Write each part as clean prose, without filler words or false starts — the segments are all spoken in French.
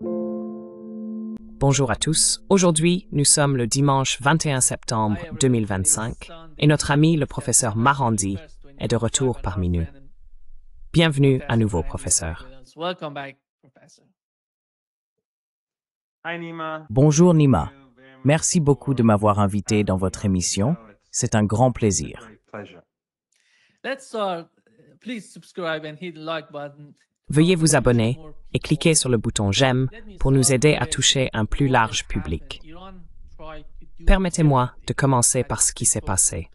Bonjour à tous. Aujourd'hui, nous sommes le dimanche 21 septembre 2025 et notre ami le professeur Marandi est de retour parmi nous. Bienvenue à nouveau, professeur. Bonjour Nima. Merci beaucoup de m'avoir invité dans votre émission. C'est un grand plaisir. Veuillez vous abonner et cliquer sur le bouton j'aime pour nous aider à toucher un plus large public. Permettez-moi de commencer par ce qui s'est passé.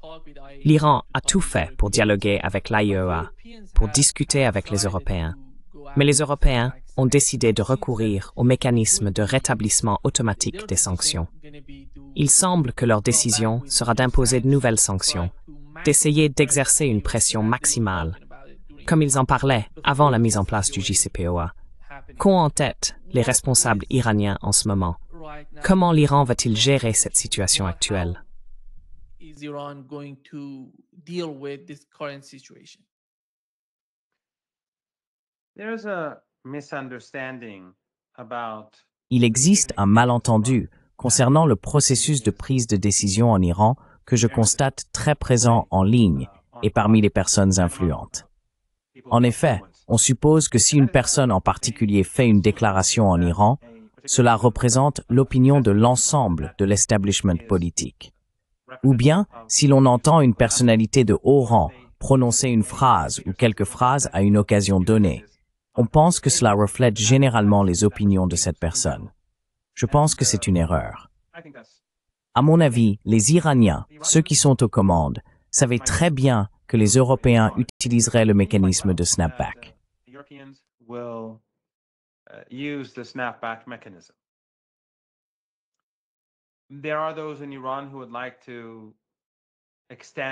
L'Iran a tout fait pour dialoguer avec l'AIEA, pour discuter avec les Européens. Mais les Européens ont décidé de recourir au mécanisme de rétablissement automatique des sanctions. Il semble que leur décision sera d'imposer de nouvelles sanctions, d'essayer d'exercer une pression maximale, comme ils en parlaient avant la mise en place du JCPOA. Qu'ont en tête les responsables iraniens en ce moment? Comment l'Iran va-t-il gérer cette situation actuelle? Il existe un malentendu concernant le processus de prise de décision en Iran que je constate très présent en ligne et parmi les personnes influentes. En effet, on suppose que si une personne en particulier fait une déclaration en Iran, cela représente l'opinion de l'ensemble de l'establishment politique. Ou bien, si l'on entend une personnalité de haut rang prononcer une phrase ou quelques phrases à une occasion donnée, on pense que cela reflète généralement les opinions de cette personne. Je pense que c'est une erreur. À mon avis, les Iraniens, ceux qui sont aux commandes, savaient très bien que les Européens utiliseraient le mécanisme de snapback.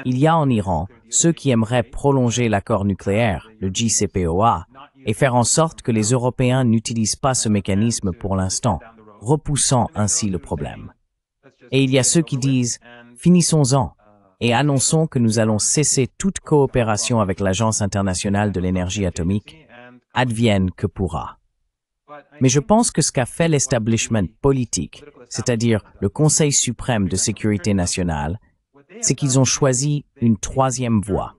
Il y a en Iran ceux qui aimeraient prolonger l'accord nucléaire, le JCPOA, et faire en sorte que les Européens n'utilisent pas ce mécanisme pour l'instant, repoussant ainsi le problème. Et il y a ceux qui disent « finissons-en » et annonçons que nous allons cesser toute coopération avec l'Agence internationale de l'énergie atomique, advienne que pourra. Mais je pense que ce qu'a fait l'establishment politique, c'est-à-dire le Conseil suprême de sécurité nationale, c'est qu'ils ont choisi une troisième voie.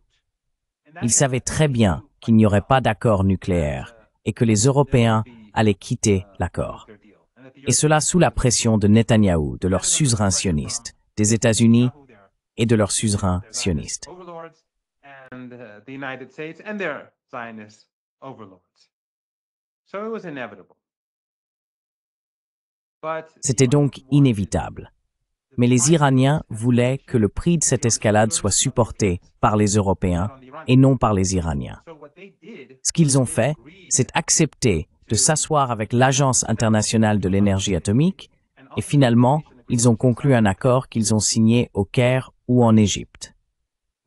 Ils savaient très bien qu'il n'y aurait pas d'accord nucléaire et que les Européens allaient quitter l'accord. Et cela sous la pression de Netanyahou, de leur suzerain sioniste, des États-Unis et de leurs suzerains sionistes. C'était donc inévitable. Mais les Iraniens voulaient que le prix de cette escalade soit supporté par les Européens et non par les Iraniens. Ce qu'ils ont fait, c'est accepter de s'asseoir avec l'Agence internationale de l'énergie atomique et finalement, ils ont conclu un accord qu'ils ont signé au Caire ou en Égypte.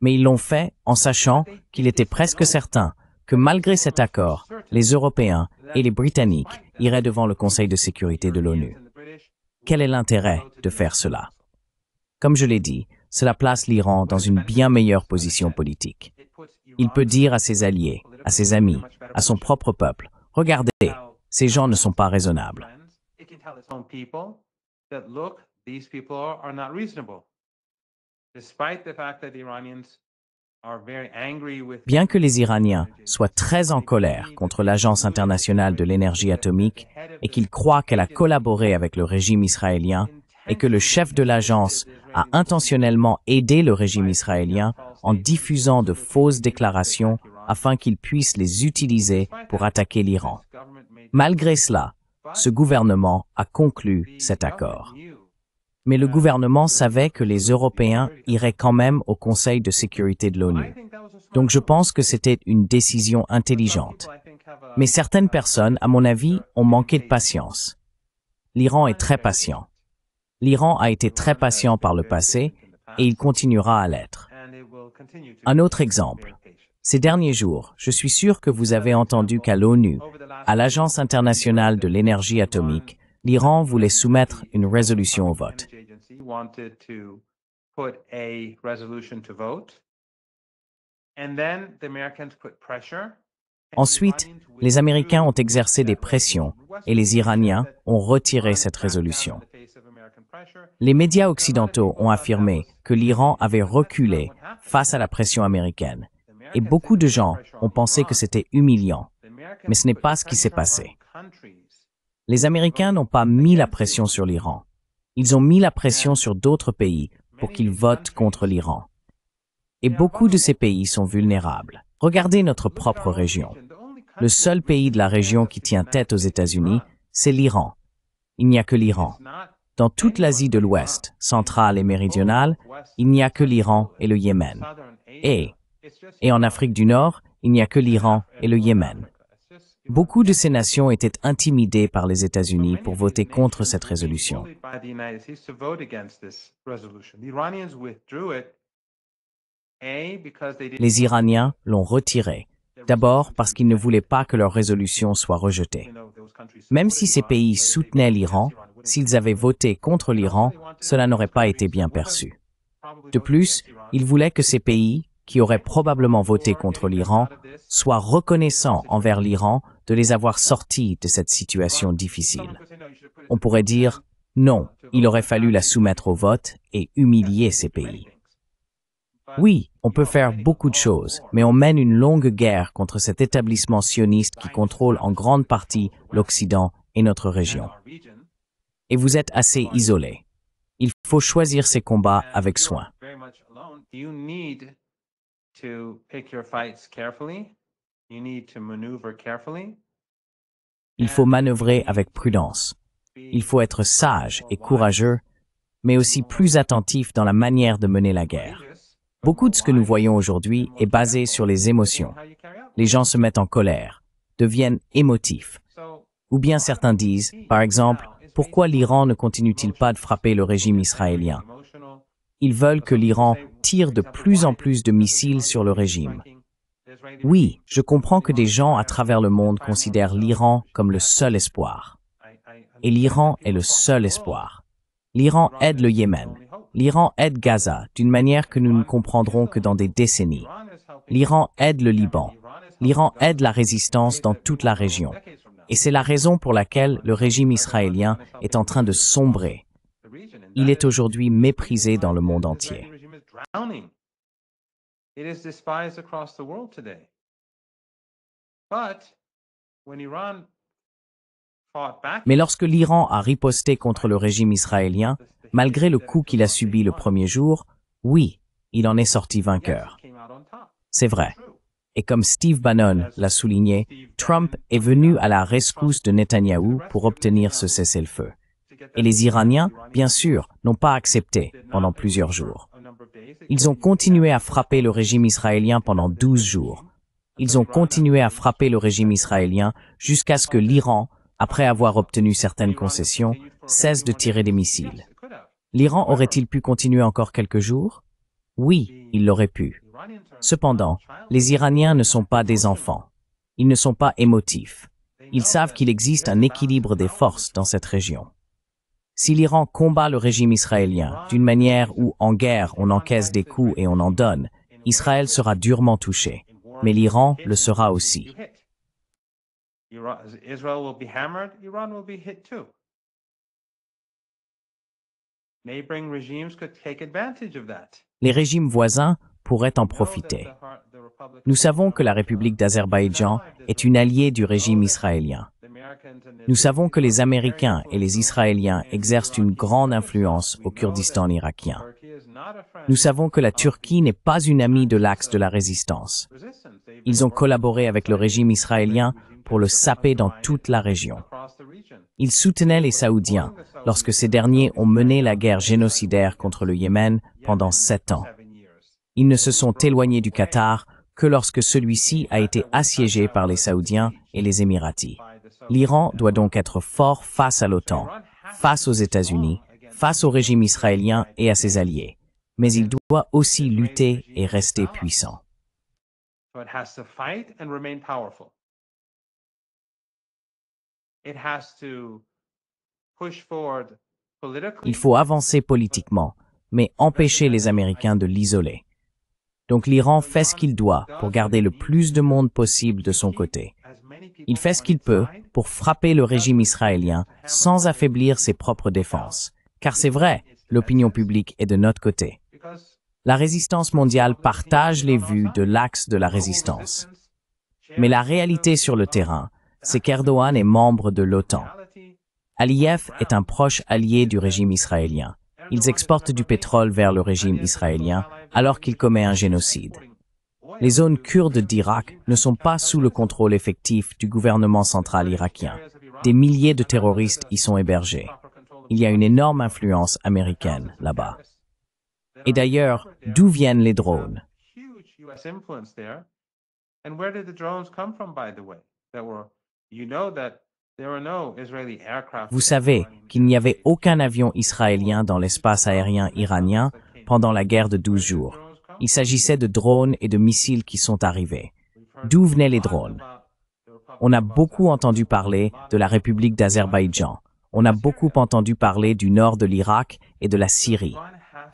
Mais ils l'ont fait en sachant qu'il était presque certain que malgré cet accord, les Européens et les Britanniques iraient devant le Conseil de sécurité de l'ONU. Quel est l'intérêt de faire cela? Comme je l'ai dit, cela place l'Iran dans une bien meilleure position politique. Il peut dire à ses alliés, à ses amis, à son propre peuple, « Regardez, ces gens ne sont pas raisonnables. » Bien que les Iraniens soient très en colère contre l'Agence internationale de l'énergie atomique et qu'ils croient qu'elle a collaboré avec le régime israélien et que le chef de l'agence a intentionnellement aidé le régime israélien en diffusant de fausses déclarations afin qu'il puisse les utiliser pour attaquer l'Iran. Malgré cela, ce gouvernement a conclu cet accord. Mais le gouvernement savait que les Européens iraient quand même au Conseil de sécurité de l'ONU. Donc je pense que c'était une décision intelligente. Mais certaines personnes, à mon avis, ont manqué de patience. L'Iran est très patient. L'Iran a été très patient par le passé et il continuera à l'être. Un autre exemple. Ces derniers jours, je suis sûr que vous avez entendu qu'à l'ONU, à l'Agence internationale de l'énergie atomique, l'Iran voulait soumettre une résolution au vote. Ensuite, les Américains ont exercé des pressions et les Iraniens ont retiré cette résolution. Les médias occidentaux ont affirmé que l'Iran avait reculé face à la pression américaine, et beaucoup de gens ont pensé que c'était humiliant, mais ce n'est pas ce qui s'est passé. Les Américains n'ont pas mis la pression sur l'Iran. Ils ont mis la pression sur d'autres pays pour qu'ils votent contre l'Iran. Et beaucoup de ces pays sont vulnérables. Regardez notre propre région. Le seul pays de la région qui tient tête aux États-Unis, c'est l'Iran. Il n'y a que l'Iran. Dans toute l'Asie de l'Ouest, centrale et méridionale, il n'y a que l'Iran et le Yémen. Et en Afrique du Nord, il n'y a que l'Iran et le Yémen. Beaucoup de ces nations étaient intimidées par les États-Unis pour voter contre cette résolution. Les Iraniens l'ont retirée, d'abord parce qu'ils ne voulaient pas que leur résolution soit rejetée. Même si ces pays soutenaient l'Iran, s'ils avaient voté contre l'Iran, cela n'aurait pas été bien perçu. De plus, ils voulaient que ces pays, qui auraient probablement voté contre l'Iran, soient reconnaissants envers l'Iran de les avoir sortis de cette situation difficile. On pourrait dire, non, il aurait fallu la soumettre au vote et humilier ces pays. Oui, on peut faire beaucoup de choses, mais on mène une longue guerre contre cet établissement sioniste qui contrôle en grande partie l'Occident et notre région. Et vous êtes assez isolés. Il faut choisir ces combats avec soin. Il faut manœuvrer avec prudence. Il faut être sage et courageux, mais aussi plus attentif dans la manière de mener la guerre. Beaucoup de ce que nous voyons aujourd'hui est basé sur les émotions. Les gens se mettent en colère, deviennent émotifs. Ou bien certains disent, par exemple, pourquoi l'Iran ne continue-t-il pas de frapper le régime israélien? Ils veulent que l'Iran tire de plus en plus de missiles sur le régime. Oui, je comprends que des gens à travers le monde considèrent l'Iran comme le seul espoir. Et l'Iran est le seul espoir. L'Iran aide le Yémen. L'Iran aide Gaza d'une manière que nous ne comprendrons que dans des décennies. L'Iran aide le Liban. L'Iran aide la résistance dans toute la région. Et c'est la raison pour laquelle le régime israélien est en train de sombrer. Il est aujourd'hui méprisé dans le monde entier. Mais lorsque l'Iran a riposté contre le régime israélien, malgré le coup qu'il a subi le premier jour, oui, il en est sorti vainqueur. C'est vrai. Et comme Steve Bannon l'a souligné, Trump est venu à la rescousse de Netanyahou pour obtenir ce cessez-le-feu. Et les Iraniens, bien sûr, n'ont pas accepté pendant plusieurs jours. Ils ont continué à frapper le régime israélien pendant 12 jours. Ils ont continué à frapper le régime israélien jusqu'à ce que l'Iran, après avoir obtenu certaines concessions, cesse de tirer des missiles. L'Iran aurait-il pu continuer encore quelques jours? Oui, il l'aurait pu. Cependant, les Iraniens ne sont pas des enfants. Ils ne sont pas émotifs. Ils savent qu'il existe un équilibre des forces dans cette région. Si l'Iran combat le régime israélien d'une manière où, en guerre, on encaisse des coups et on en donne, Israël sera durement touché. Mais l'Iran le sera aussi. Les régimes voisins pourraient en profiter. Nous savons que la République d'Azerbaïdjan est une alliée du régime israélien. Nous savons que les Américains et les Israéliens exercent une grande influence au Kurdistan irakien. Nous savons que la Turquie n'est pas une amie de l'axe de la résistance. Ils ont collaboré avec le régime israélien pour le saper dans toute la région. Ils soutenaient les Saoudiens lorsque ces derniers ont mené la guerre génocidaire contre le Yémen pendant 7 ans. Ils ne se sont éloignés du Qatar que lorsque celui-ci a été assiégé par les Saoudiens et les Émiratis. L'Iran doit donc être fort face à l'OTAN, face aux États-Unis, face au régime israélien et à ses alliés. Mais il doit aussi lutter et rester puissant. Il faut avancer politiquement, mais empêcher les Américains de l'isoler. Donc l'Iran fait ce qu'il doit pour garder le plus de monde possible de son côté. Il fait ce qu'il peut pour frapper le régime israélien sans affaiblir ses propres défenses. Car c'est vrai, l'opinion publique est de notre côté. La résistance mondiale partage les vues de l'axe de la résistance. Mais la réalité sur le terrain, c'est qu'Erdogan est membre de l'OTAN. Aliyev est un proche allié du régime israélien. Ils exportent du pétrole vers le régime israélien alors qu'il commet un génocide. Les zones kurdes d'Irak ne sont pas sous le contrôle effectif du gouvernement central irakien. Des milliers de terroristes y sont hébergés. Il y a une énorme influence américaine là-bas. Et d'ailleurs, d'où viennent les drones? Vous savez qu'il n'y avait aucun avion israélien dans l'espace aérien iranien pendant la guerre de 12 jours. Il s'agissait de drones et de missiles qui sont arrivés. D'où venaient les drones? On a beaucoup entendu parler de la République d'Azerbaïdjan. On a beaucoup entendu parler du nord de l'Irak et de la Syrie.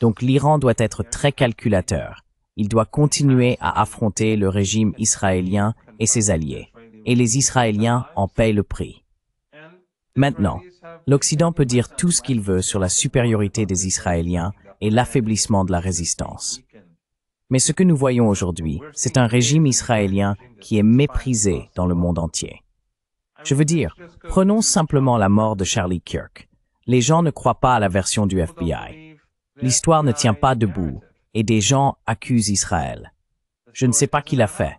Donc l'Iran doit être très calculateur. Il doit continuer à affronter le régime israélien et ses alliés. Et les Israéliens en payent le prix. Maintenant, l'Occident peut dire tout ce qu'il veut sur la supériorité des Israéliens et l'affaiblissement de la résistance. Mais ce que nous voyons aujourd'hui, c'est un régime israélien qui est méprisé dans le monde entier. Je veux dire, prenons simplement la mort de Charlie Kirk. Les gens ne croient pas à la version du FBI. L'histoire ne tient pas debout, et des gens accusent Israël. Je ne sais pas qui l'a fait.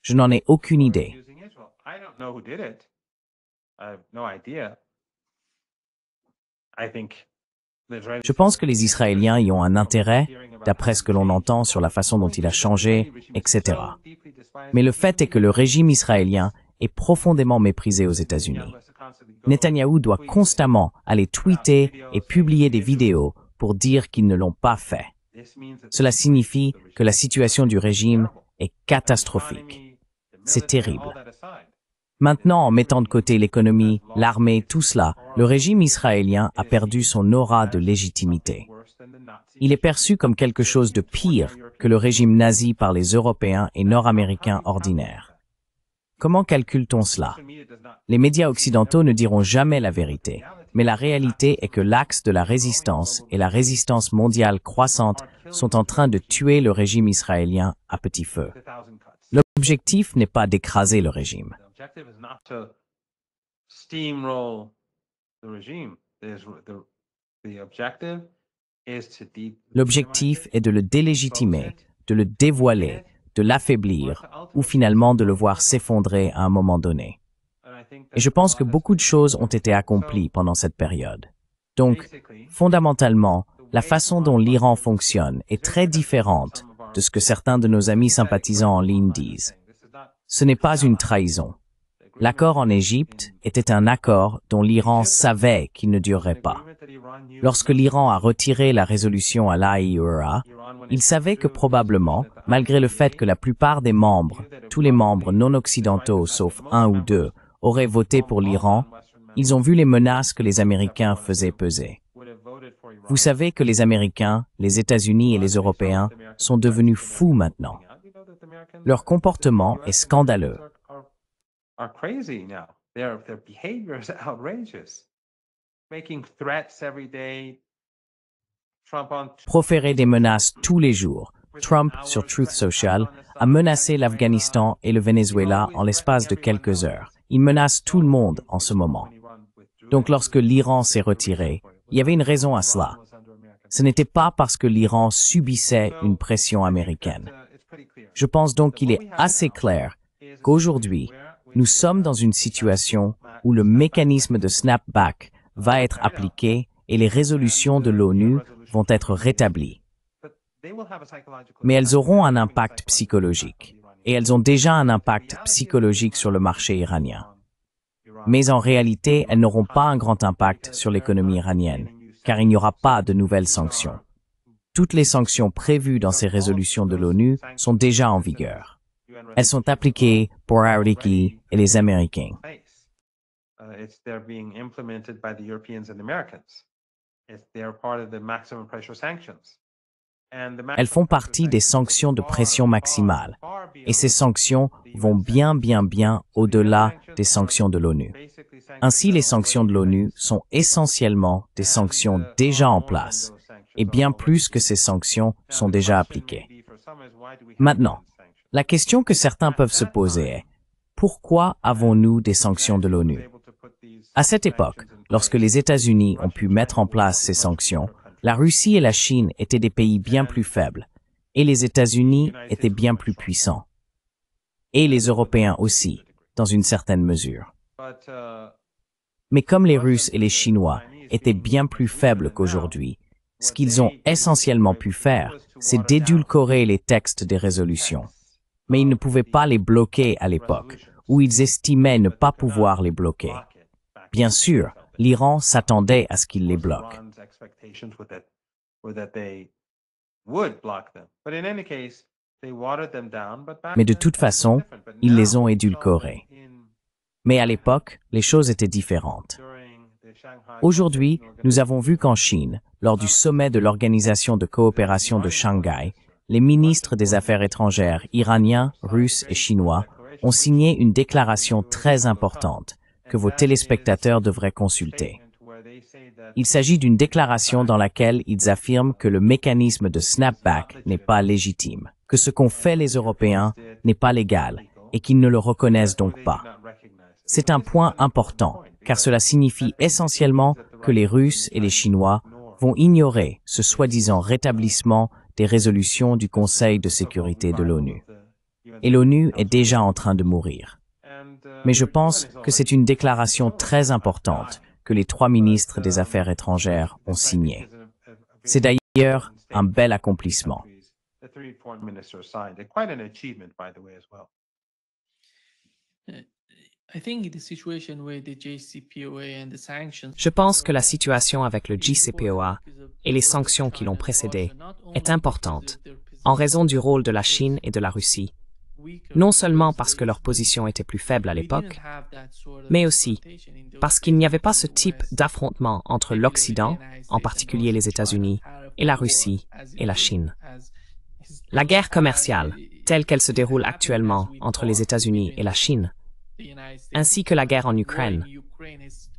Je n'en ai aucune idée. Je pense que les Israéliens y ont un intérêt, d'après ce que l'on entend sur la façon dont il a changé, etc. Mais le fait est que le régime israélien est profondément méprisé aux États-Unis. Netanyahou doit constamment aller tweeter et publier des vidéos pour dire qu'ils ne l'ont pas fait. Cela signifie que la situation du régime est catastrophique. C'est terrible. Maintenant, en mettant de côté l'économie, l'armée, tout cela, le régime israélien a perdu son aura de légitimité. Il est perçu comme quelque chose de pire que le régime nazi par les Européens et Nord-Américains ordinaires. Comment calcule-t-on cela? Les médias occidentaux ne diront jamais la vérité, mais la réalité est que l'axe de la résistance et la résistance mondiale croissante sont en train de tuer le régime israélien à petit feu. L'objectif n'est pas d'écraser le régime. L'objectif est de le délégitimer, de le dévoiler, de l'affaiblir, ou finalement de le voir s'effondrer à un moment donné. Et je pense que beaucoup de choses ont été accomplies pendant cette période. Donc, fondamentalement, la façon dont l'Iran fonctionne est très différente de ce que certains de nos amis sympathisants en ligne disent. Ce n'est pas une trahison. L'accord en Égypte était un accord dont l'Iran savait qu'il ne durerait pas. Lorsque l'Iran a retiré la résolution à l'AIEA, il savait que probablement, malgré le fait que la plupart des membres, tous les membres non occidentaux sauf un ou deux, auraient voté pour l'Iran, ils ont vu les menaces que les Américains faisaient peser. Vous savez que les Américains, les États-Unis et les Européens sont devenus fous maintenant. Leur comportement est scandaleux. Proférer des menaces tous les jours. Trump, sur Truth Social, a menacé l'Afghanistan et le Venezuela en l'espace de quelques heures. Il menace tout le monde en ce moment. Donc lorsque l'Iran s'est retiré, il y avait une raison à cela. Ce n'était pas parce que l'Iran subissait une pression américaine. Je pense donc qu'il est assez clair qu'aujourd'hui, nous sommes dans une situation où le mécanisme de snapback va être appliqué et les résolutions de l'ONU vont être rétablies. Mais elles auront un impact psychologique, et elles ont déjà un impact psychologique sur le marché iranien. Mais en réalité, elles n'auront pas un grand impact sur l'économie iranienne, car il n'y aura pas de nouvelles sanctions. Toutes les sanctions prévues dans ces résolutions de l'ONU sont déjà en vigueur. Elles sont appliquées pour Iraqi et les Américains. Elles font partie des sanctions de pression maximale. Et ces sanctions vont bien au-delà des sanctions de l'ONU. Ainsi, les sanctions de l'ONU sont essentiellement des sanctions déjà en place, et bien plus que ces sanctions sont déjà appliquées. Maintenant, la question que certains peuvent se poser est, pourquoi avons-nous des sanctions de l'ONU? À cette époque, lorsque les États-Unis ont pu mettre en place ces sanctions, la Russie et la Chine étaient des pays bien plus faibles, et les États-Unis étaient bien plus puissants. Et les Européens aussi, dans une certaine mesure. Mais comme les Russes et les Chinois étaient bien plus faibles qu'aujourd'hui, ce qu'ils ont essentiellement pu faire, c'est d'édulcorer les textes des résolutions. Mais ils ne pouvaient pas les bloquer à l'époque, où ils estimaient ne pas pouvoir les bloquer. Bien sûr, l'Iran s'attendait à ce qu'ils les bloquent. Mais de toute façon, ils les ont édulcorés. Mais à l'époque, les choses étaient différentes. Aujourd'hui, nous avons vu qu'en Chine, lors du sommet de l'Organisation de coopération de Shanghai, les ministres des Affaires étrangères iraniens, russes et chinois ont signé une déclaration très importante que vos téléspectateurs devraient consulter. Il s'agit d'une déclaration dans laquelle ils affirment que le mécanisme de snapback n'est pas légitime, que ce qu'ont fait les Européens n'est pas légal et qu'ils ne le reconnaissent donc pas. C'est un point important, car cela signifie essentiellement que les Russes et les Chinois vont ignorer ce soi-disant rétablissement des résolutions du Conseil de sécurité de l'ONU. Et l'ONU est déjà en train de mourir. Mais je pense que c'est une déclaration très importante que les 3 ministres des Affaires étrangères ont signée. C'est d'ailleurs un bel accomplissement. Je pense que la situation avec le JCPOA et les sanctions qui l'ont précédé est importante en raison du rôle de la Chine et de la Russie, non seulement parce que leur position était plus faible à l'époque, mais aussi parce qu'il n'y avait pas ce type d'affrontement entre l'Occident, en particulier les États-Unis, et la Russie et la Chine. La guerre commerciale, telle qu'elle se déroule actuellement entre les États-Unis et la Chine, ainsi que la guerre en Ukraine,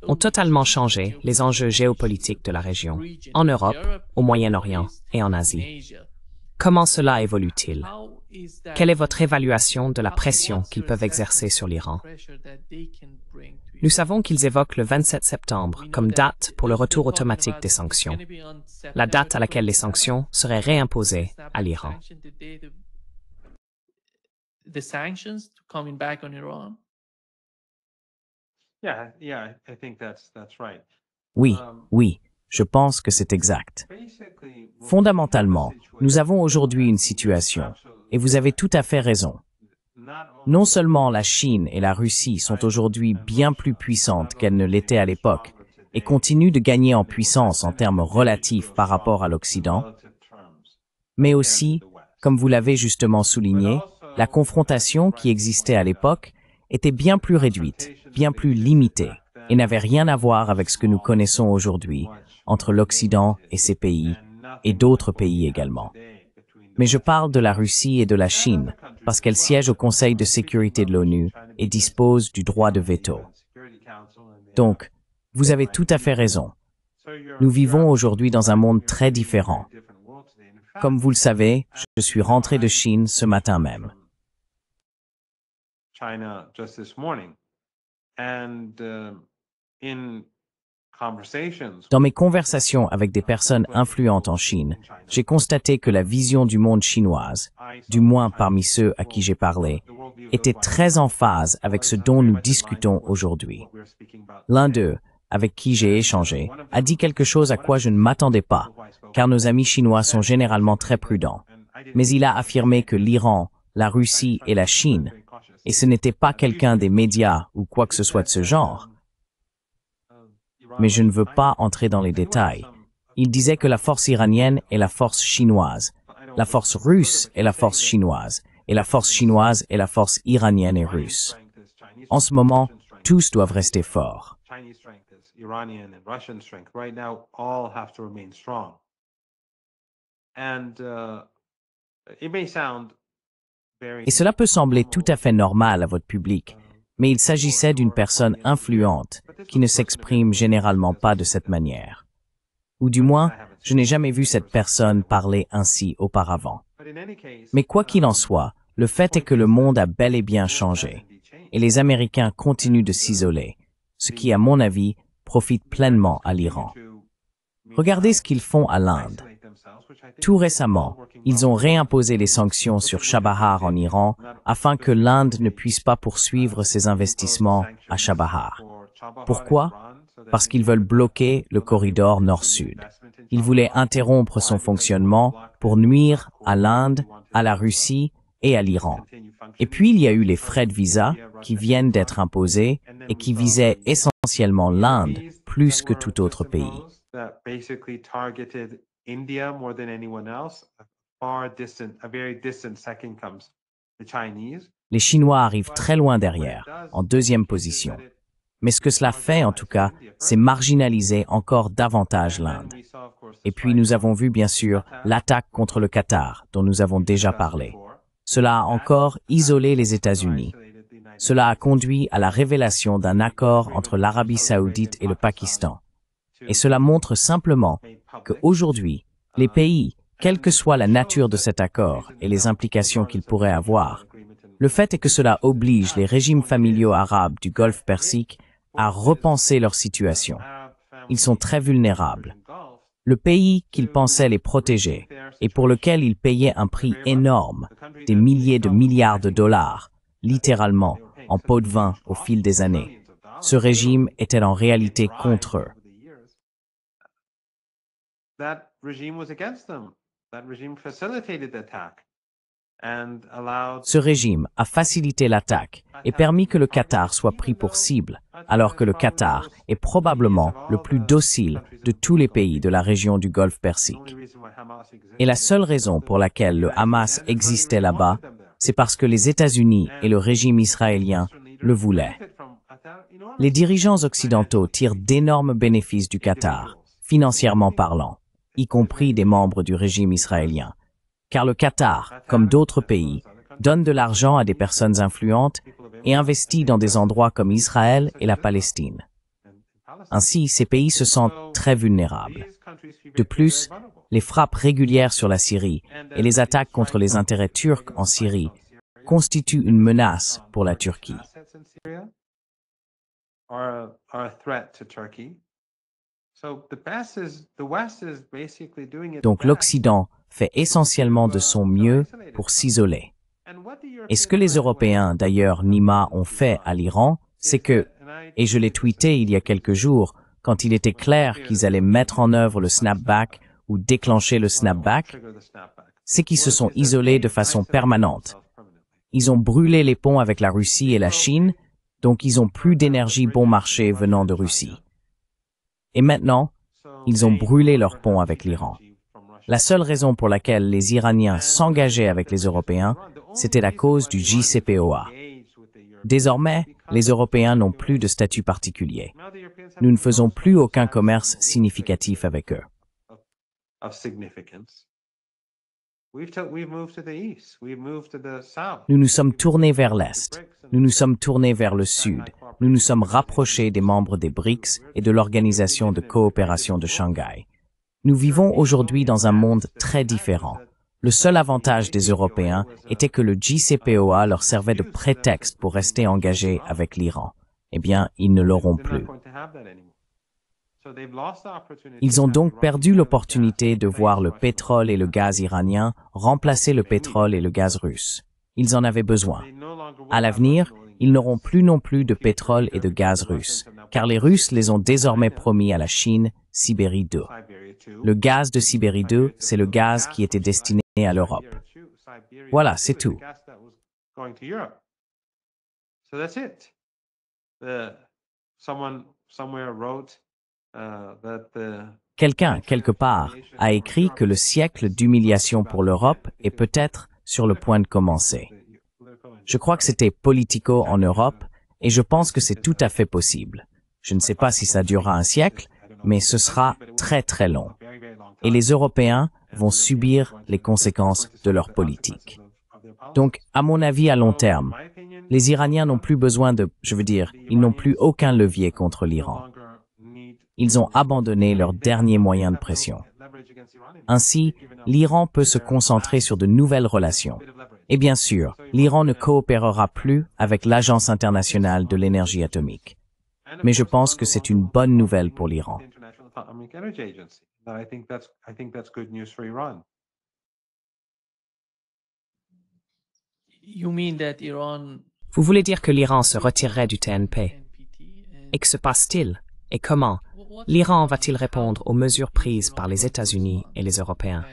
ont totalement changé les enjeux géopolitiques de la région, en Europe, au Moyen-Orient et en Asie. Comment cela évolue-t-il? Quelle est votre évaluation de la pression qu'ils peuvent exercer sur l'Iran? Nous savons qu'ils évoquent le 27 septembre comme date pour le retour automatique des sanctions, la date à laquelle les sanctions seraient réimposées à l'Iran. Oui, je pense que c'est exact. Fondamentalement, nous avons aujourd'hui une situation, et vous avez tout à fait raison. Non seulement la Chine et la Russie sont aujourd'hui bien plus puissantes qu'elles ne l'étaient à l'époque, et continuent de gagner en puissance en termes relatifs par rapport à l'Occident, mais aussi, comme vous l'avez justement souligné, la confrontation qui existait à l'époque était bien plus réduite, bien plus limitée, et n'avait rien à voir avec ce que nous connaissons aujourd'hui entre l'Occident et ses pays, et d'autres pays également. Mais je parle de la Russie et de la Chine, parce qu'elles siègent au Conseil de sécurité de l'ONU et disposent du droit de veto. Donc, vous avez tout à fait raison. Nous vivons aujourd'hui dans un monde très différent. Comme vous le savez, je suis rentré de Chine ce matin même. Dans mes conversations avec des personnes influentes en Chine, j'ai constaté que la vision du monde chinoise, du moins parmi ceux à qui j'ai parlé, était très en phase avec ce dont nous discutons aujourd'hui. L'un d'eux, avec qui j'ai échangé, a dit quelque chose à quoi je ne m'attendais pas, car nos amis chinois sont généralement très prudents. Mais il a affirmé que l'Iran, la Russie et la Chine, et ce n'était pas quelqu'un des médias ou quoi que ce soit de ce genre, mais je ne veux pas entrer dans les détails. Il disait que la force iranienne est la force chinoise, la force russe est la force chinoise, et la force chinoise est la force iranienne et russe. En ce moment, tous doivent rester forts. Et cela peut sembler tout à fait normal à votre public, mais il s'agissait d'une personne influente qui ne s'exprime généralement pas de cette manière. Ou du moins, je n'ai jamais vu cette personne parler ainsi auparavant. Mais quoi qu'il en soit, le fait est que le monde a bel et bien changé, et les Américains continuent de s'isoler, ce qui, à mon avis, profite pleinement à l'Iran. Regardez ce qu'ils font à l'Inde. Tout récemment, ils ont réimposé les sanctions sur Chabahar en Iran afin que l'Inde ne puisse pas poursuivre ses investissements à Chabahar. Pourquoi? Parce qu'ils veulent bloquer le corridor nord-sud. Ils voulaient interrompre son fonctionnement pour nuire à l'Inde, à la Russie et à l'Iran. Et puis il y a eu les frais de visa qui viennent d'être imposés et qui visaient essentiellement l'Inde plus que tout autre pays. Les Chinois arrivent très loin derrière, en deuxième position. Mais ce que cela fait, en tout cas, c'est marginaliser encore davantage l'Inde. Et puis nous avons vu, bien sûr, l'attaque contre le Qatar, dont nous avons déjà parlé. Cela a encore isolé les États-Unis. Cela a conduit à la révélation d'un accord entre l'Arabie saoudite et le Pakistan. Et cela montre simplement qu'aujourd'hui, les pays, quelle que soit la nature de cet accord et les implications qu'il pourrait avoir, le fait est que cela oblige les régimes familiaux arabes du Golfe Persique à repenser leur situation. Ils sont très vulnérables. Le pays qu'ils pensaient les protéger et pour lequel ils payaient un prix énorme, des milliers de milliards de dollars, littéralement en pot de vin au fil des années, ce régime était en réalité contre eux. Ce régime a facilité l'attaque et permis que le Qatar soit pris pour cible, alors que le Qatar est probablement le plus docile de tous les pays de la région du Golfe Persique. Et la seule raison pour laquelle le Hamas existait là-bas, c'est parce que les États-Unis et le régime israélien le voulaient. Les dirigeants occidentaux tirent d'énormes bénéfices du Qatar, financièrement parlant, y compris des membres du régime israélien. Car le Qatar, comme d'autres pays, donne de l'argent à des personnes influentes et investit dans des endroits comme Israël et la Palestine. Ainsi, ces pays se sentent très vulnérables. De plus, les frappes régulières sur la Syrie et les attaques contre les intérêts turcs en Syrie constituent une menace pour la Turquie. Donc l'Occident fait essentiellement de son mieux pour s'isoler. Et ce que les Européens, d'ailleurs Nima, ont fait à l'Iran, c'est que, et je l'ai tweeté il y a quelques jours, quand il était clair qu'ils allaient mettre en œuvre le snapback ou déclencher le snapback, c'est qu'ils se sont isolés de façon permanente. Ils ont brûlé les ponts avec la Russie et la Chine, donc ils n'ont plus d'énergie bon marché venant de Russie. Et maintenant, ils ont brûlé leurs ponts avec l'Iran. La seule raison pour laquelle les Iraniens s'engageaient avec les Européens, c'était la cause du JCPOA. Désormais, les Européens n'ont plus de statut particulier. Nous ne faisons plus aucun commerce significatif avec eux. Nous nous sommes tournés vers l'Est. Nous nous sommes tournés vers le Sud. Nous nous sommes rapprochés des membres des BRICS et de l'Organisation de coopération de Shanghai. Nous vivons aujourd'hui dans un monde très différent. Le seul avantage des Européens était que le JCPOA leur servait de prétexte pour rester engagés avec l'Iran. Eh bien, ils ne l'auront plus. Ils ont donc perdu l'opportunité de voir le pétrole et le gaz iranien remplacer le pétrole et le gaz russe. Ils en avaient besoin. À l'avenir, ils n'auront plus non plus de pétrole et de gaz russe, car les Russes les ont désormais promis à la Chine, Sibérie 2. Le gaz de Sibérie 2, c'est le gaz qui était destiné à l'Europe. Voilà, c'est tout. Quelqu'un, quelque part, a écrit que le siècle d'humiliation pour l'Europe est peut-être sur le point de commencer. Je crois que c'était Politico en Europe, et je pense que c'est tout à fait possible. Je ne sais pas si ça durera un siècle, mais ce sera très très long. Et les Européens vont subir les conséquences de leur politique. Donc, à mon avis, à long terme, les Iraniens n'ont plus besoin ils n'ont plus aucun levier contre l'Iran. Ils ont abandonné leur dernier moyen de pression. Ainsi, l'Iran peut se concentrer sur de nouvelles relations. Et bien sûr, l'Iran ne coopérera plus avec l'Agence internationale de l'énergie atomique. Mais je pense que c'est une bonne nouvelle pour l'Iran. Vous voulez dire que l'Iran se retirerait du TNP? Et que se passe-t-il? Et comment? L'Iran va-t-il répondre aux mesures prises par les États-Unis et les Européens?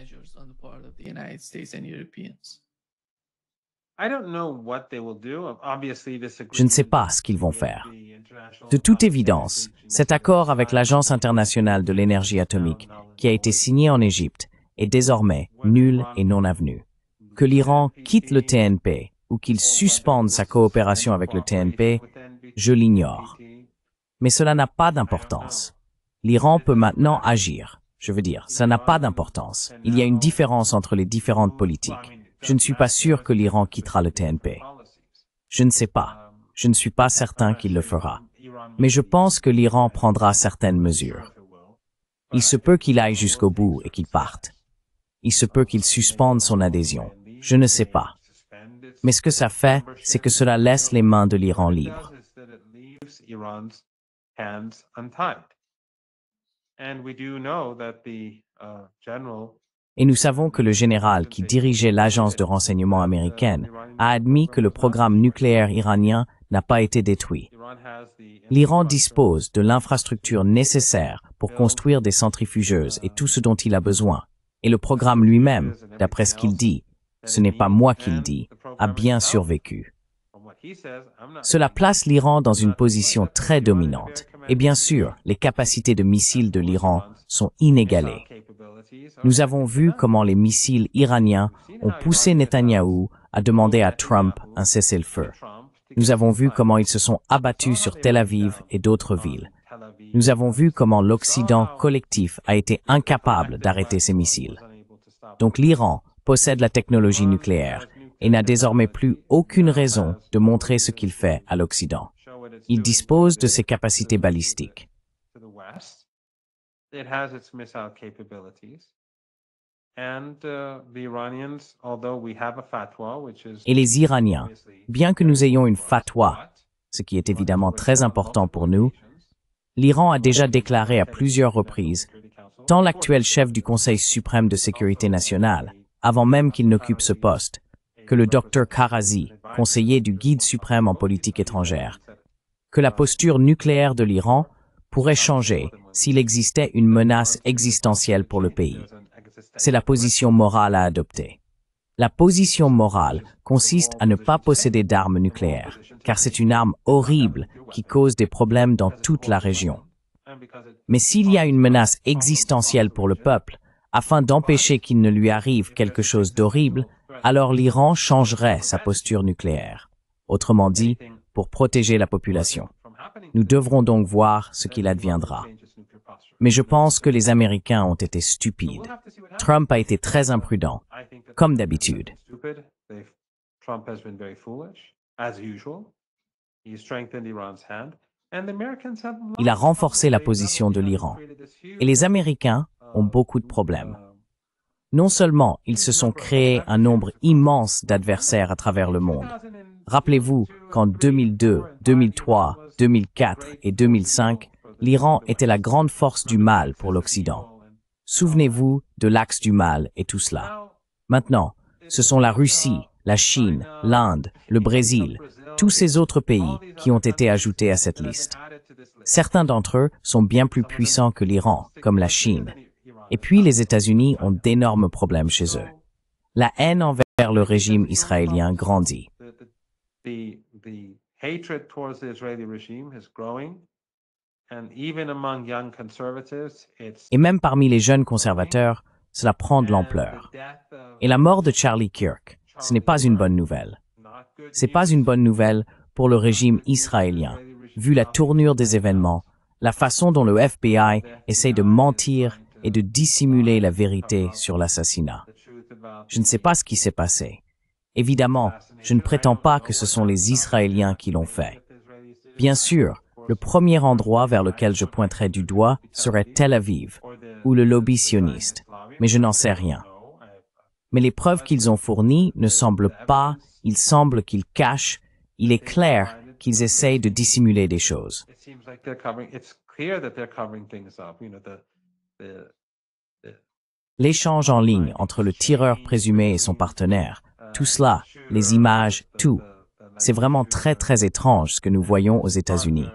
Je ne sais pas ce qu'ils vont faire. De toute évidence, cet accord avec l'Agence internationale de l'énergie atomique, qui a été signé en Égypte, est désormais nul et non avenu. Que l'Iran quitte le TNP ou qu'il suspende sa coopération avec le TNP, je l'ignore. Mais cela n'a pas d'importance. L'Iran peut maintenant agir. Ça n'a pas d'importance. Il y a une différence entre les différentes politiques. Je ne suis pas sûr que l'Iran quittera le TNP. Je ne sais pas. Je ne suis pas certain qu'il le fera. Mais je pense que l'Iran prendra certaines mesures. Il se peut qu'il aille jusqu'au bout et qu'il parte. Il se peut qu'il suspende son adhésion. Je ne sais pas. Mais ce que ça fait, c'est que cela laisse les mains de l'Iran libres. Et nous savons que le général qui dirigeait l'agence de renseignement américaine a admis que le programme nucléaire iranien n'a pas été détruit. L'Iran dispose de l'infrastructure nécessaire pour construire des centrifugeuses et tout ce dont il a besoin. Et le programme lui-même, d'après ce qu'il dit, ce n'est pas moi qui le dis, a bien survécu. Cela place l'Iran dans une position très dominante. Et bien sûr, les capacités de missiles de l'Iran sont inégalées. Nous avons vu comment les missiles iraniens ont poussé Netanyahou à demander à Trump un cessez-le-feu. Nous avons vu comment ils se sont abattus sur Tel Aviv et d'autres villes. Nous avons vu comment l'Occident collectif a été incapable d'arrêter ces missiles. Donc l'Iran possède la technologie nucléaire et n'a désormais plus aucune raison de montrer ce qu'il fait à l'Occident. Il dispose de ses capacités balistiques. Et les Iraniens, bien que nous ayons une fatwa, ce qui est évidemment très important pour nous, l'Iran a déjà déclaré à plusieurs reprises, tant l'actuel chef du Conseil suprême de sécurité nationale, avant même qu'il n'occupe ce poste, que le Dr Karazi, conseiller du guide suprême en politique étrangère, que la posture nucléaire de l'Iran pourrait changer s'il existait une menace existentielle pour le pays. C'est la position morale à adopter. La position morale consiste à ne pas posséder d'armes nucléaires, car c'est une arme horrible qui cause des problèmes dans toute la région. Mais s'il y a une menace existentielle pour le peuple, afin d'empêcher qu'il ne lui arrive quelque chose d'horrible, alors l'Iran changerait sa posture nucléaire. Autrement dit, pour protéger la population. Nous devrons donc voir ce qu'il adviendra. Mais je pense que les Américains ont été stupides. Trump a été très imprudent, comme d'habitude. Il a renforcé la position de l'Iran. Et les Américains ont beaucoup de problèmes. Non seulement ils se sont créés un nombre immense d'adversaires à travers le monde. Rappelez-vous qu'en 2002, 2003, 2004 et 2005, l'Iran était la grande force du mal pour l'Occident. Souvenez-vous de l'axe du mal et tout cela. Maintenant, ce sont la Russie, la Chine, l'Inde, le Brésil, tous ces autres pays qui ont été ajoutés à cette liste. Certains d'entre eux sont bien plus puissants que l'Iran, comme la Chine. Et puis les États-Unis ont d'énormes problèmes chez eux. La haine envers le régime israélien grandit. Et même parmi les jeunes conservateurs, cela prend de l'ampleur. Et la mort de Charlie Kirk, ce n'est pas une bonne nouvelle. C'est pas une bonne nouvelle pour le régime israélien, vu la tournure des événements, la façon dont le FBI essaie de mentir et de dissimuler la vérité sur l'assassinat. Je ne sais pas ce qui s'est passé. Évidemment, je ne prétends pas que ce sont les Israéliens qui l'ont fait. Bien sûr, le premier endroit vers lequel je pointerais du doigt serait Tel Aviv, ou le lobby sioniste, mais je n'en sais rien. Mais les preuves qu'ils ont fournies ne semblent pas, il semble qu'ils cachent, il est clair qu'ils essayent de dissimuler des choses. L'échange en ligne entre le tireur présumé et son partenaire, tout cela, les images, tout, c'est vraiment très étrange ce que nous voyons aux États-Unis.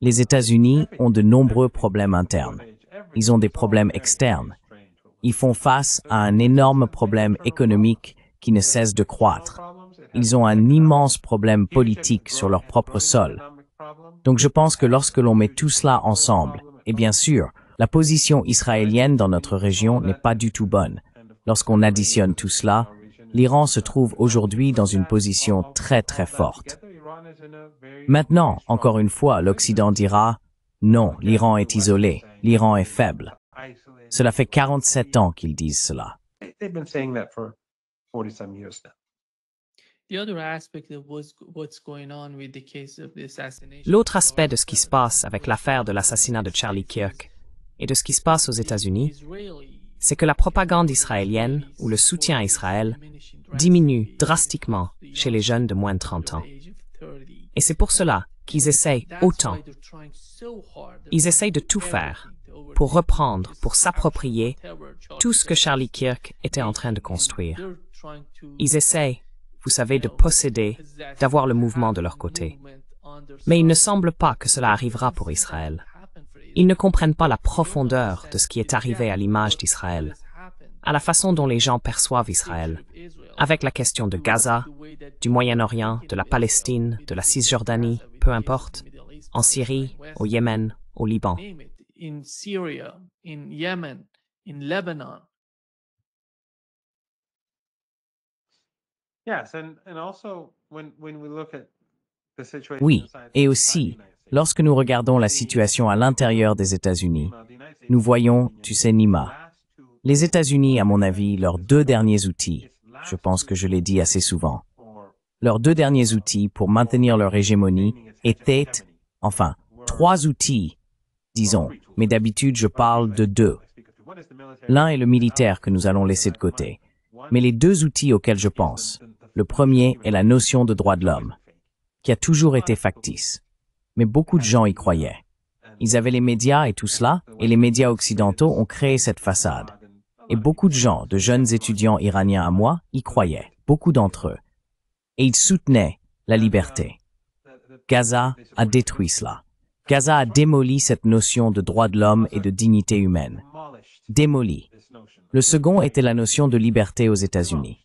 Les États-Unis ont de nombreux problèmes internes. Ils ont des problèmes externes. Ils font face à un énorme problème économique qui ne cesse de croître. Ils ont un immense problème politique sur leur propre sol. Donc je pense que lorsque l'on met tout cela ensemble, et bien sûr, la position israélienne dans notre région n'est pas du tout bonne. Lorsqu'on additionne tout cela, l'Iran se trouve aujourd'hui dans une position très forte. Maintenant, encore une fois, l'Occident dira « Non, l'Iran est isolé, l'Iran est faible ». Cela fait 47 ans qu'ils disent cela. L'autre aspect de ce qui se passe avec l'affaire de l'assassinat de Charlie Kirk et de ce qui se passe aux États-Unis, c'est que la propagande israélienne ou le soutien à Israël diminue drastiquement chez les jeunes de moins de 30 ans. Et c'est pour cela qu'ils essayent autant. Ils essayent de tout faire pour reprendre, pour s'approprier tout ce que Charlie Kirk était en train de construire. Ils essayent, vous savez, de posséder, d'avoir le mouvement de leur côté. Mais il ne semble pas que cela arrivera pour Israël. Ils ne comprennent pas la profondeur de ce qui est arrivé à l'image d'Israël, à la façon dont les gens perçoivent Israël, avec la question de Gaza, du Moyen-Orient, de la Palestine, de la Cisjordanie, peu importe, en Syrie, au Yémen, au Liban. Oui, et aussi, lorsque nous regardons la situation à l'intérieur des États-Unis, nous voyons, tu sais, Nima, les États-Unis, à mon avis, leurs deux derniers outils, je pense que je l'ai dit assez souvent, leurs deux derniers outils pour maintenir leur hégémonie étaient, enfin, trois outils, disons, mais d'habitude je parle de deux. L'un est le militaire que nous allons laisser de côté, mais les deux outils auxquels je pense, le premier est la notion de droit de l'homme, qui a toujours été factice, mais beaucoup de gens y croyaient. Ils avaient les médias et tout cela, et les médias occidentaux ont créé cette façade. Et beaucoup de gens, de jeunes étudiants iraniens à moi, y croyaient, beaucoup d'entre eux. Et ils soutenaient la liberté. Gaza a détruit cela. Gaza a démoli cette notion de droit de l'homme et de dignité humaine. Démoli. Le second était la notion de liberté aux États-Unis.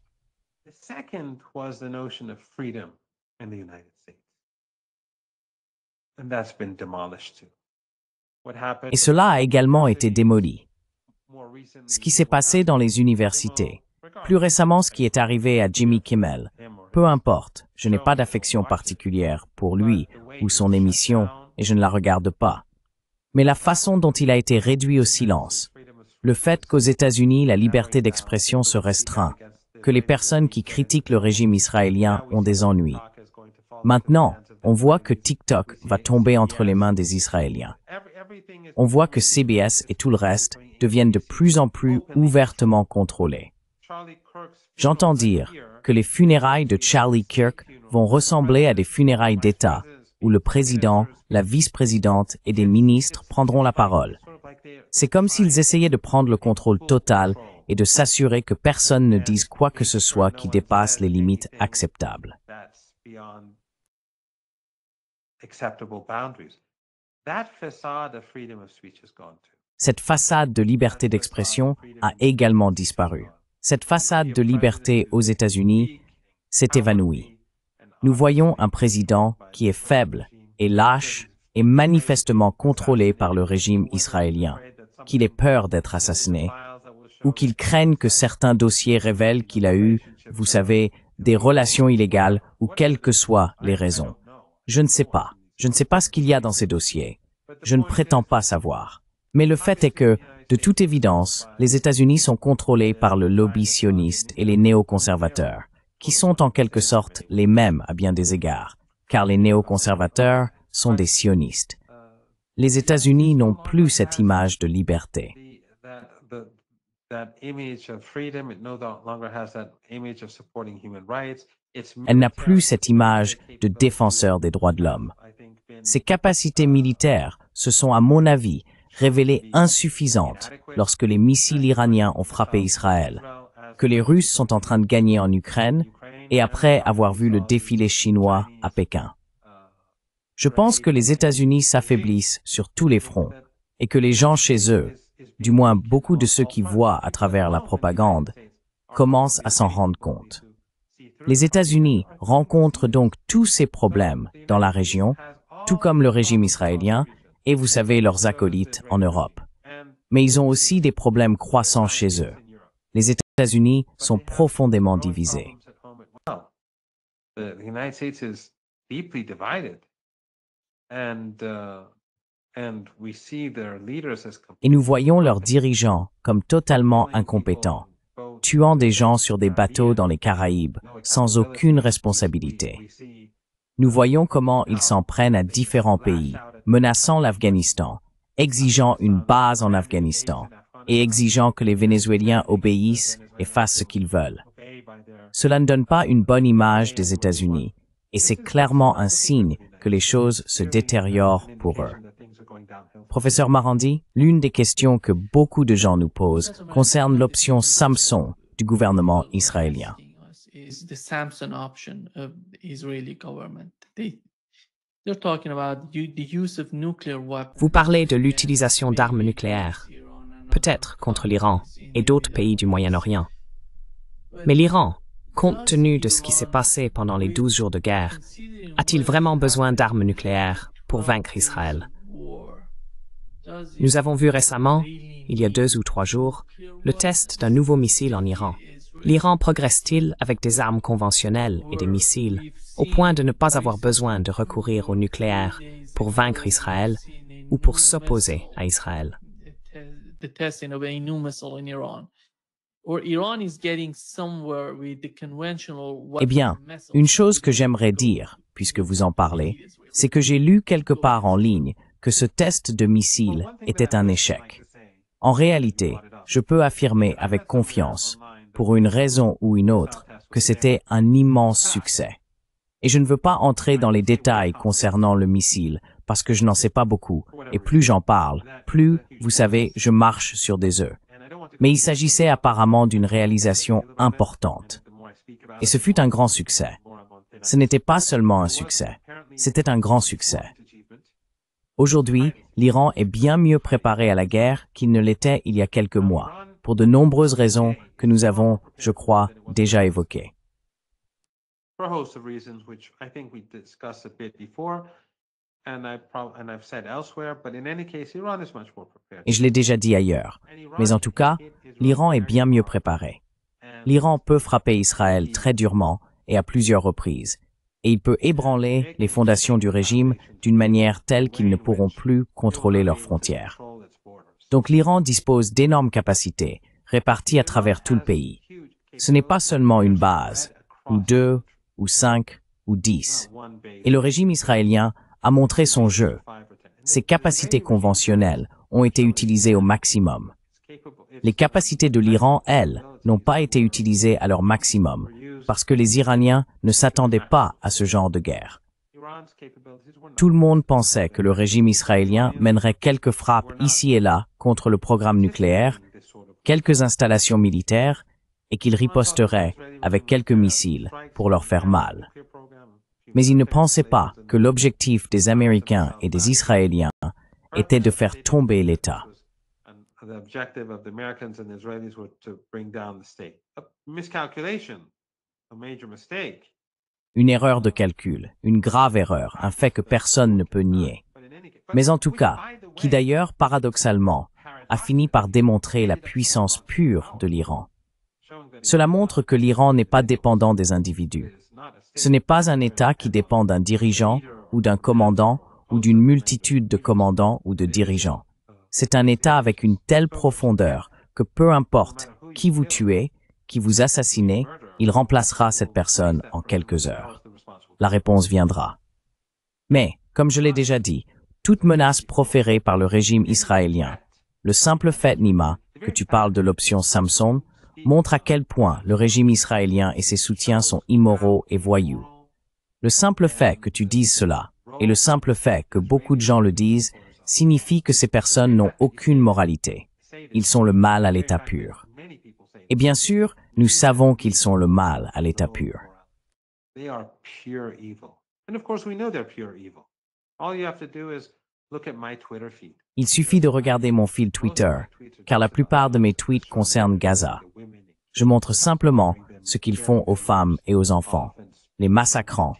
Et cela a également été démoli. Ce qui s'est passé dans les universités, plus récemment ce qui est arrivé à Jimmy Kimmel, peu importe, je n'ai pas d'affection particulière pour lui ou son émission et je ne la regarde pas. Mais la façon dont il a été réduit au silence, le fait qu'aux États-Unis la liberté d'expression se restreint, que les personnes qui critiquent le régime israélien ont des ennuis. Maintenant, on voit que TikTok va tomber entre les mains des Israéliens. On voit que CBS et tout le reste deviennent de plus en plus ouvertement contrôlés. J'entends dire que les funérailles de Charlie Kirk vont ressembler à des funérailles d'État, où le président, la vice-présidente et des ministres prendront la parole. C'est comme s'ils essayaient de prendre le contrôle total et de s'assurer que personne ne dise quoi que ce soit qui dépasse les limites acceptables. Cette façade de liberté d'expression a également disparu. Cette façade de liberté aux États-Unis s'est évanouie. Nous voyons un président qui est faible et lâche et manifestement contrôlé par le régime israélien, qu'il ait peur d'être assassiné, ou qu'il craigne que certains dossiers révèlent qu'il a eu, vous savez, des relations illégales ou quelles que soient les raisons. Je ne sais pas. Je ne sais pas ce qu'il y a dans ces dossiers. Je ne prétends pas savoir. Mais le fait est que, De toute évidence, les États-Unis sont contrôlés par le lobby sioniste et les néoconservateurs, qui sont en quelque sorte les mêmes à bien des égards, car les néoconservateurs sont des sionistes. Les États-Unis n'ont plus cette image de liberté. Elle n'a plus cette image de défenseur des droits de l'homme. Ses capacités militaires se sont, à mon avis, révélées insuffisantes lorsque les missiles iraniens ont frappé Israël, que les Russes sont en train de gagner en Ukraine et après avoir vu le défilé chinois à Pékin. Je pense que les États-Unis s'affaiblissent sur tous les fronts et que les gens chez eux, du moins beaucoup de ceux qui voient à travers la propagande, commencent à s'en rendre compte. Les États-Unis rencontrent donc tous ces problèmes dans la région, tout comme le régime israélien et, vous savez, leurs acolytes en Europe. Mais ils ont aussi des problèmes croissants chez eux. Les États-Unis sont profondément divisés. Et nous voyons leurs dirigeants comme totalement incompétents, tuant des gens sur des bateaux dans les Caraïbes sans aucune responsabilité. Nous voyons comment ils s'en prennent à différents pays, menaçant l'Afghanistan, exigeant une base en Afghanistan et exigeant que les Vénézuéliens obéissent et fassent ce qu'ils veulent. Cela ne donne pas une bonne image des États-Unis et c'est clairement un signe que les choses se détériorent pour eux. Professeur Marandi, l'une des questions que beaucoup de gens nous posent concerne l'option Samson du gouvernement israélien. Vous parlez de l'utilisation d'armes nucléaires, peut-être contre l'Iran et d'autres pays du Moyen-Orient. Mais l'Iran, compte tenu de ce qui s'est passé pendant les 12 jours de guerre, a-t-il vraiment besoin d'armes nucléaires pour vaincre Israël? Nous avons vu récemment, il y a 2 ou 3 jours, le test d'un nouveau missile en Iran. L'Iran progresse-t-il avec des armes conventionnelles et des missiles au point de ne pas avoir besoin de recourir au nucléaire pour vaincre Israël ou pour s'opposer à Israël? Eh bien, une chose que j'aimerais dire, puisque vous en parlez, c'est que j'ai lu quelque part en ligne que ce test de missile était un échec. En réalité, je peux affirmer avec confiance, pour une raison ou une autre, que c'était un immense succès. Et je ne veux pas entrer dans les détails concernant le missile, parce que je n'en sais pas beaucoup, et plus j'en parle, plus, vous savez, je marche sur des œufs. Mais il s'agissait apparemment d'une réalisation importante. Et ce fut un grand succès. Ce n'était pas seulement un succès, c'était un grand succès. Aujourd'hui, l'Iran est bien mieux préparé à la guerre qu'il ne l'était il y a quelques mois, pour de nombreuses raisons que nous avons, je crois, déjà évoquées. Et je l'ai déjà dit ailleurs, mais en tout cas, l'Iran est bien mieux préparé. L'Iran peut frapper Israël très durement et à plusieurs reprises, et il peut ébranler les fondations du régime d'une manière telle qu'ils ne pourront plus contrôler leurs frontières. Donc l'Iran dispose d'énormes capacités, réparties à travers tout le pays. Ce n'est pas seulement une base, ou 2, ou 5, ou 10. Et le régime israélien a montré son jeu. Ses capacités conventionnelles ont été utilisées au maximum. Les capacités de l'Iran, elles, n'ont pas été utilisées à leur maximum, parce que les Iraniens ne s'attendaient pas à ce genre de guerre. Tout le monde pensait que le régime israélien mènerait quelques frappes ici et là contre le programme nucléaire, quelques installations militaires, et qu'il riposterait avec quelques missiles pour leur faire mal. Mais ils ne pensaient pas que l'objectif des Américains et des Israéliens était de faire tomber l'État. Une erreur de calcul, une grave erreur, un fait que personne ne peut nier. Mais en tout cas, qui d'ailleurs, paradoxalement, a fini par démontrer la puissance pure de l'Iran. Cela montre que l'Iran n'est pas dépendant des individus. Ce n'est pas un État qui dépend d'un dirigeant ou d'un commandant ou d'une multitude de commandants ou de dirigeants. C'est un État avec une telle profondeur que peu importe qui vous tuez, qui vous assassinez, il remplacera cette personne en quelques heures. La réponse viendra. Mais, comme je l'ai déjà dit, toute menace proférée par le régime israélien, le simple fait, Nima, que tu parles de l'option Samson, montre à quel point le régime israélien et ses soutiens sont immoraux et voyous. Le simple fait que tu dises cela, et le simple fait que beaucoup de gens le disent, signifie que ces personnes n'ont aucune moralité. Ils sont le mal à l'état pur. Et bien sûr, nous savons qu'ils sont le mal à l'état pur. Il suffit de regarder mon fil Twitter, car la plupart de mes tweets concernent Gaza. Je montre simplement ce qu'ils font aux femmes et aux enfants, les massacrant,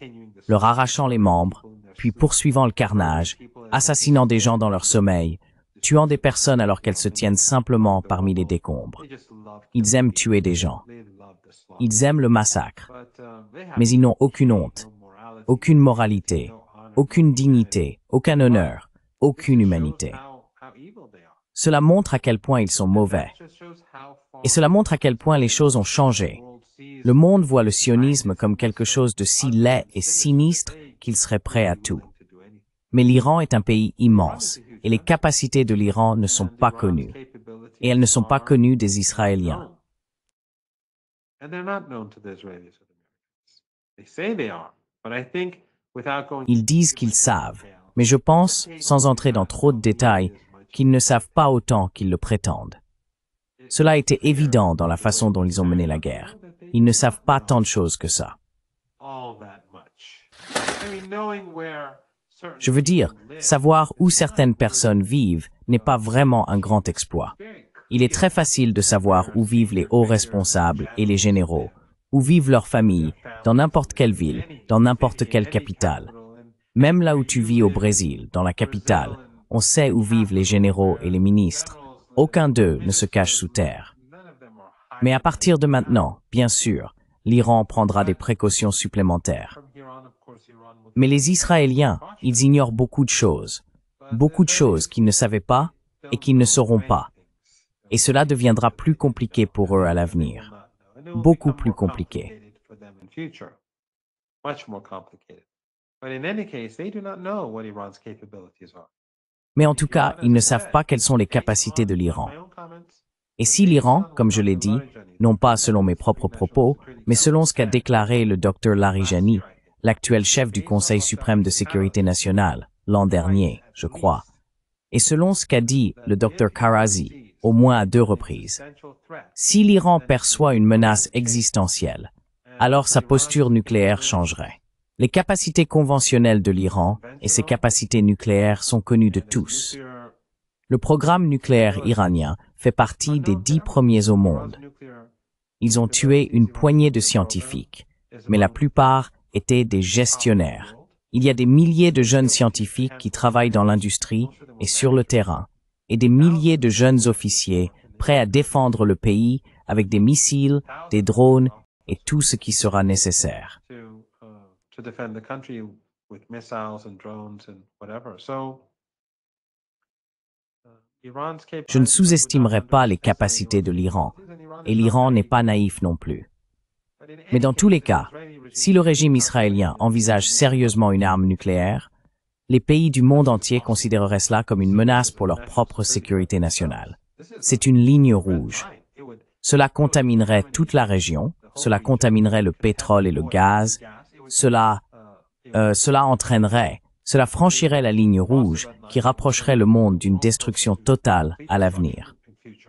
leur arrachant les membres, puis poursuivant le carnage, assassinant des gens dans leur sommeil, tuant des personnes alors qu'elles se tiennent simplement parmi les décombres. Ils aiment tuer des gens. Ils aiment le massacre. Mais ils n'ont aucune honte, aucune moralité, aucune dignité, aucun honneur, aucune humanité. Cela montre à quel point ils sont mauvais. Et cela montre à quel point les choses ont changé. Le monde voit le sionisme comme quelque chose de si laid et sinistre qu'il serait prêt à tout. Mais l'Iran est un pays immense, et les capacités de l'Iran ne sont pas connues. Et elles ne sont pas connues des Israéliens. Ils disent qu'ils savent, mais je pense, sans entrer dans trop de détails, qu'ils ne savent pas autant qu'ils le prétendent. Cela a été évident dans la façon dont ils ont mené la guerre. Ils ne savent pas tant de choses que ça. Je veux dire, savoir où certaines personnes vivent n'est pas vraiment un grand exploit. Il est très facile de savoir où vivent les hauts responsables et les généraux, où vivent leurs familles, dans n'importe quelle ville, dans n'importe quelle capitale. Même là où tu vis au Brésil, dans la capitale, on sait où vivent les généraux et les ministres. Aucun d'eux ne se cache sous terre. Mais à partir de maintenant, bien sûr, l'Iran prendra des précautions supplémentaires. Mais les Israéliens, ils ignorent beaucoup de choses qu'ils ne savaient pas et qu'ils ne sauront pas. Et cela deviendra plus compliqué pour eux à l'avenir. Beaucoup plus compliqué. Mais en tout cas, ils ne savent pas quelles sont les capacités de l'Iran. Et si l'Iran, comme je l'ai dit, non pas selon mes propres propos, mais selon ce qu'a déclaré le Dr Larijani, l'actuel chef du Conseil suprême de sécurité nationale, l'an dernier, je crois, et selon ce qu'a dit le Dr Karazi, au moins à 2 reprises, si l'Iran perçoit une menace existentielle, alors sa posture nucléaire changerait. Les capacités conventionnelles de l'Iran et ses capacités nucléaires sont connues de tous. Le programme nucléaire iranien fait partie des 10 premiers au monde. Ils ont tué une poignée de scientifiques, mais la plupart étaient des gestionnaires. Il y a des milliers de jeunes scientifiques qui travaillent dans l'industrie et sur le terrain, et des milliers de jeunes officiers prêts à défendre le pays avec des missiles, des drones et tout ce qui sera nécessaire. Je ne sous-estimerai pas les capacités de l'Iran, et l'Iran n'est pas naïf non plus. Mais dans tous les cas, si le régime israélien envisage sérieusement une arme nucléaire, les pays du monde entier considéreraient cela comme une menace pour leur propre sécurité nationale. C'est une ligne rouge. Cela contaminerait toute la région, cela contaminerait le pétrole et le gaz, cela franchirait la ligne rouge qui rapprocherait le monde d'une destruction totale à l'avenir.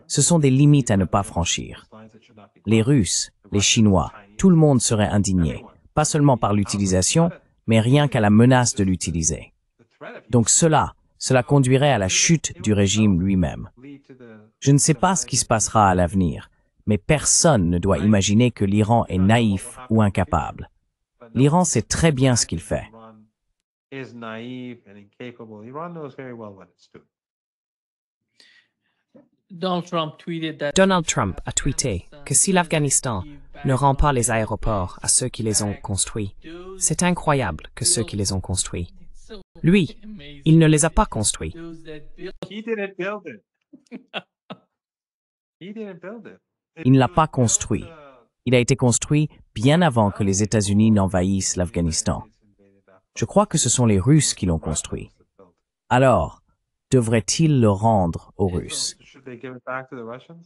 Ce sont des limites à ne pas franchir. Les Russes, les Chinois, tout le monde serait indigné, pas seulement par l'utilisation, mais rien qu'à la menace de l'utiliser. Donc cela conduirait à la chute du régime lui-même. Je ne sais pas ce qui se passera à l'avenir, mais personne ne doit imaginer que l'Iran est naïf ou incapable. L'Iran sait très bien ce qu'il fait. Donald Trump a tweeté que si l'Afghanistan ne rend pas les aéroports à ceux qui les ont construits, c'est incroyable que ceux qui les ont construits. Lui, il ne les a pas construits. He didn't build it. He didn't build it. Il ne l'a pas construit. Il a été construit bien avant que les États-Unis n'envahissent l'Afghanistan. Je crois que ce sont les Russes qui l'ont construit. Alors, devraient-ils le rendre aux Russes? Should they give it back to the Russians?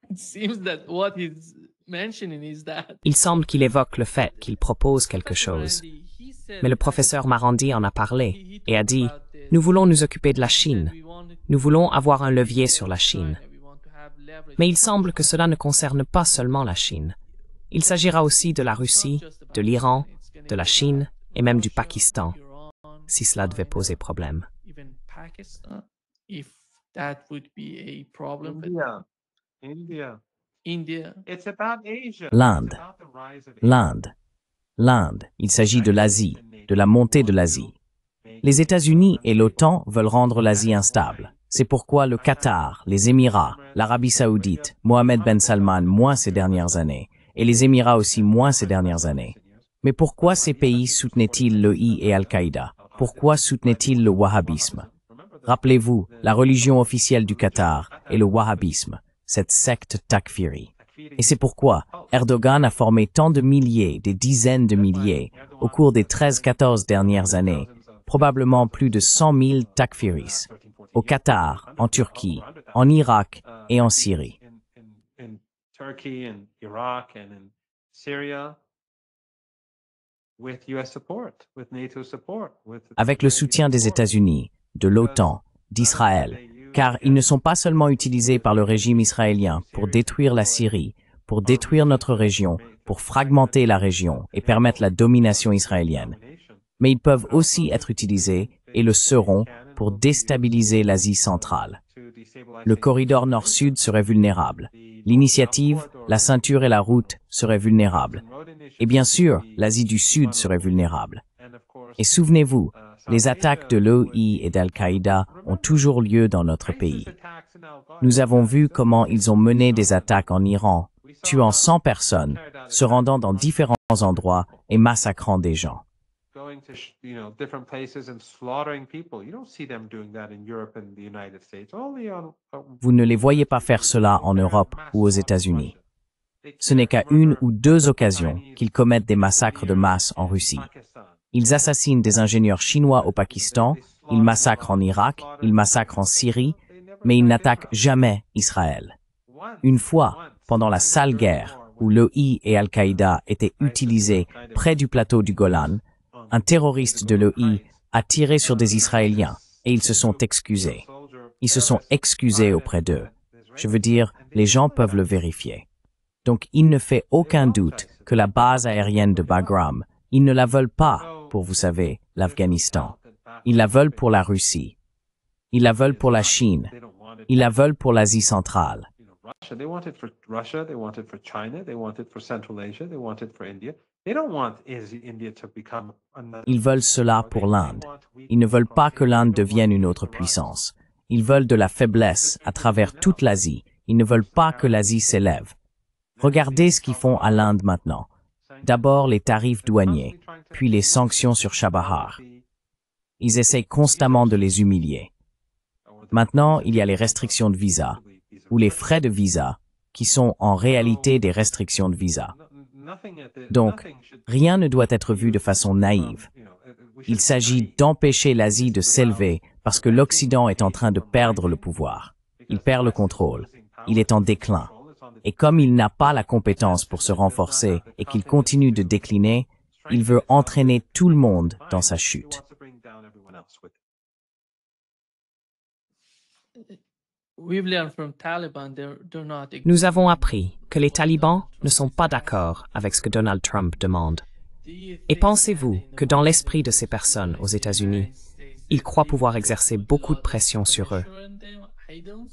It seems that what he's mentioning is that. Il semble qu'il évoque le fait qu'il propose quelque chose. Mais le professeur Marandi en a parlé et a dit « Nous voulons nous occuper de la Chine. Nous voulons avoir un levier sur la Chine. » Mais il semble que cela ne concerne pas seulement la Chine. Il s'agira aussi de la Russie, de l'Iran, de la Chine et même du Pakistan, si cela devait poser problème. Even Pakistan, if that would be a problem. But India. India. India. It's about Asia. L'Inde. It's about the rise of L'Inde. L'Inde. Il s'agit de l'Asie, de la montée de l'Asie. Les États-Unis et l'OTAN veulent rendre l'Asie instable. C'est pourquoi le Qatar, les Émirats, l'Arabie Saoudite, Mohammed Ben Salman moins ces dernières années, et les Émirats aussi moins ces dernières années. Mais pourquoi ces pays soutenaient-ils l'EI et Al-Qaïda? Pourquoi soutenaient-ils le wahhabisme? Rappelez-vous, la religion officielle du Qatar est le wahhabisme, cette secte takfiri. Et c'est pourquoi Erdogan a formé tant de milliers, des dizaines de milliers, au cours des 13-14 dernières années, probablement plus de 100 000 takfiris, au Qatar, en Turquie, en Irak et en Syrie. in Turkey and Iraq and in Syria with US support, with NATO support, with Avec le soutien des États-Unis, de l'OTAN, d'Israël, car ils ne sont pas seulement utilisés par le régime israélien pour détruire la Syrie, pour détruire notre région, pour fragmenter la région et permettre la domination israélienne, mais ils peuvent aussi être utilisés, et le seront, pour déstabiliser l'Asie centrale. Le corridor nord-sud serait vulnérable. L'initiative, la ceinture et la route seraient vulnérables. Et bien sûr, l'Asie du Sud serait vulnérable. Et souvenez-vous, les attaques de l'OI et d'Al-Qaïda ont toujours lieu dans notre pays. Nous avons vu comment ils ont mené des attaques en Iran, tuant 100 personnes, se rendant dans différents endroits et massacrant des gens. going to different places and slaughtering people. You don't see them doing that in Europe and the United States. Only on Vous ne les voyez pas faire cela en Europe ou aux États-Unis. Ce n'est qu'à une ou deux occasions qu'ils commettent des massacres de masse en Russie. Ils assassinent des ingénieurs chinois au Pakistan, ils massacrent en Irak, ils massacrent en Syrie, mais ils n'attaquent jamais Israël. Une fois, pendant la sale guerre, où l'EI et Al-Qaïda étaient utilisés près du plateau du Golan, un terroriste de l'EI a tiré sur des Israéliens et ils se sont excusés. Ils se sont excusés auprès d'eux. Je veux dire, les gens peuvent le vérifier. Donc il ne fait aucun doute que la base aérienne de Bagram, ils ne la veulent pas pour, vous savez, l'Afghanistan. Ils la veulent pour la Russie. Ils la veulent pour la Chine. Ils la veulent pour l'Asie centrale. Russia. They want it for Russia. They want it for China. They want it for Central Asia. They want it for India. They don't want India to become another. Ils veulent cela pour l'Inde. Ils ne veulent pas que l'Inde devienne une autre puissance. Ils veulent de la faiblesse à travers toute l'Asie. Ils ne veulent pas que l'Asie s'élève. Regardez ce qu'ils font à l'Inde maintenant. D'abord les tarifs douaniers, puis les sanctions sur Chabahar. Ils essayent constamment de les humilier. Maintenant, il y a les restrictions de visa, ou les frais de visa, qui sont en réalité des restrictions de visa. Donc, rien ne doit être vu de façon naïve. Il s'agit d'empêcher l'Asie de s'élever parce que l'Occident est en train de perdre le pouvoir. Il perd le contrôle. Il est en déclin. Et comme il n'a pas la compétence pour se renforcer et qu'il continue de décliner, il veut entraîner tout le monde dans sa chute. Nous avons appris que les talibans ne sont pas d'accord avec ce que Donald Trump demande. Et pensez-vous que dans l'esprit de ces personnes aux États-Unis, ils croient pouvoir exercer beaucoup de pression sur eux?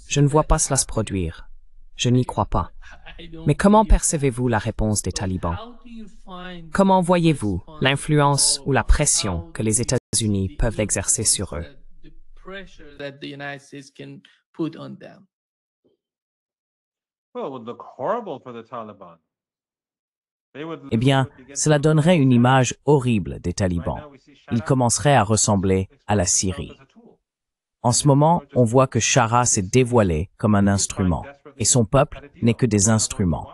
Je ne vois pas cela se produire. Je n'y crois pas. Mais comment percevez-vous la réponse des talibans? Comment voyez-vous l'influence ou la pression que les États-Unis peuvent exercer sur eux? Well, it would look horrible for the Taliban. Eh bien, cela donnerait une image horrible des talibans. Ils commenceraient à ressembler à la Syrie. En ce moment, on voit que Shara s'est dévoilé comme un instrument, et son peuple n'est que des instruments.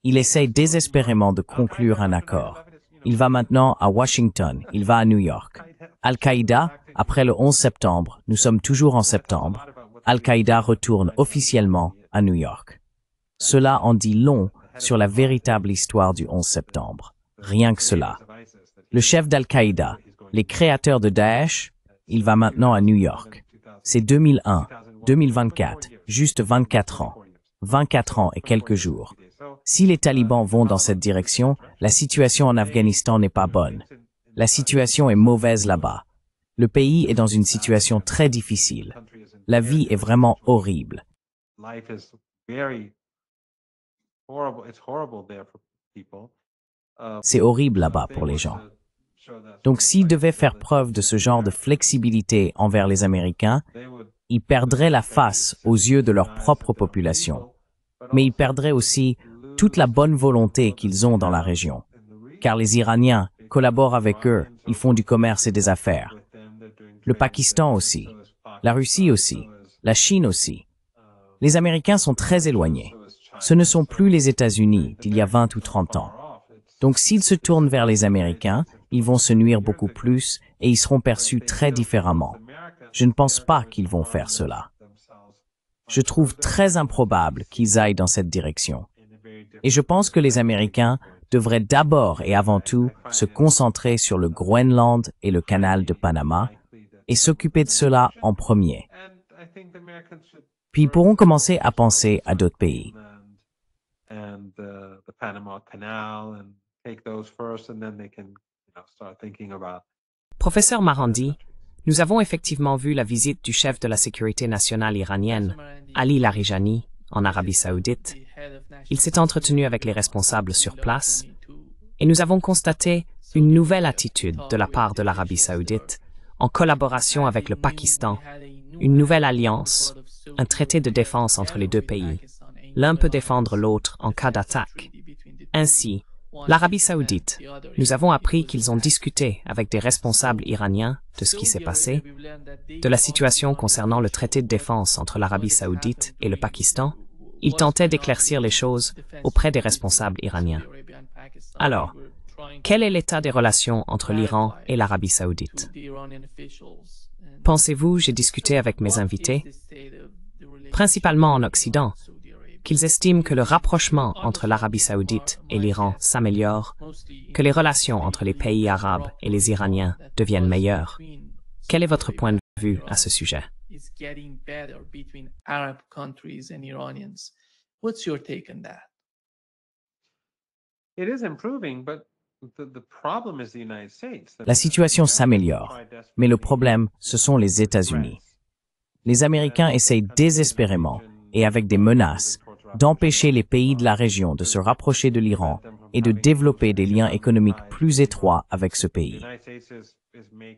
Il essaye désespérément de conclure un accord. Il va maintenant à Washington, il va à New York. Al-Qaïda, après le 11 septembre, nous sommes toujours en septembre, Al-Qaïda retourne officiellement à New York. Cela en dit long sur la véritable histoire du 11 septembre. Rien que cela. Le chef d'Al-Qaïda, les créateurs de Daesh, il va maintenant à New York. C'est 2001, 2024, juste 24 ans. 24 ans et quelques jours. Si les talibans vont dans cette direction, la situation en Afghanistan n'est pas bonne. La situation est mauvaise là-bas. Le pays est dans une situation très difficile. La vie est vraiment horrible. C'est horrible là-bas pour les gens. Donc s'ils devaient faire preuve de ce genre de flexibilité envers les Américains, ils perdraient la face aux yeux de leur propre population. Mais ils perdraient aussi toute la bonne volonté qu'ils ont dans la région. Car les Iraniens collaborent avec eux, ils font du commerce et des affaires. Le Pakistan aussi, la Russie aussi, la Chine aussi. Les Américains sont très éloignés. Ce ne sont plus les États-Unis d'il y a 20 ou 30 ans. Donc s'ils se tournent vers les Américains, ils vont se nuire beaucoup plus et ils seront perçus très différemment. Je ne pense pas qu'ils vont faire cela. Je trouve très improbable qu'ils aillent dans cette direction. Et je pense que les Américains devraient d'abord et avant tout se concentrer sur le Groenland et le canal de Panama et s'occuper de cela en premier. Puis ils pourront commencer à penser à d'autres pays. Professeur Marandi, nous avons effectivement vu la visite du chef de la sécurité nationale iranienne, Ali Larijani, en Arabie Saoudite. Il s'est entretenu avec les responsables sur place et nous avons constaté une nouvelle attitude de la part de l'Arabie Saoudite en collaboration avec le Pakistan, une nouvelle alliance, un traité de défense entre les deux pays. L'un peut défendre l'autre en cas d'attaque. Ainsi, l'Arabie Saoudite, nous avons appris qu'ils ont discuté avec des responsables iraniens de ce qui s'est passé, de la situation concernant le traité de défense entre l'Arabie Saoudite et le Pakistan. Ils tentaient d'éclaircir les choses auprès des responsables iraniens. Alors, quel est l'état des relations entre l'Iran et l'Arabie Saoudite? Pensez-vous, j'ai discuté avec mes invités, principalement en Occident, qu'ils estiment que le rapprochement entre l'Arabie Saoudite et l'Iran s'améliore, que les relations entre les pays arabes et les Iraniens deviennent meilleures. Quel est votre point de vue à ce sujet? La situation s'améliore, mais le problème, ce sont les États-Unis. Les Américains essayent désespérément, et avec des menaces, d'empêcher les pays de la région de se rapprocher de l'Iran et de développer des liens économiques plus étroits avec ce pays.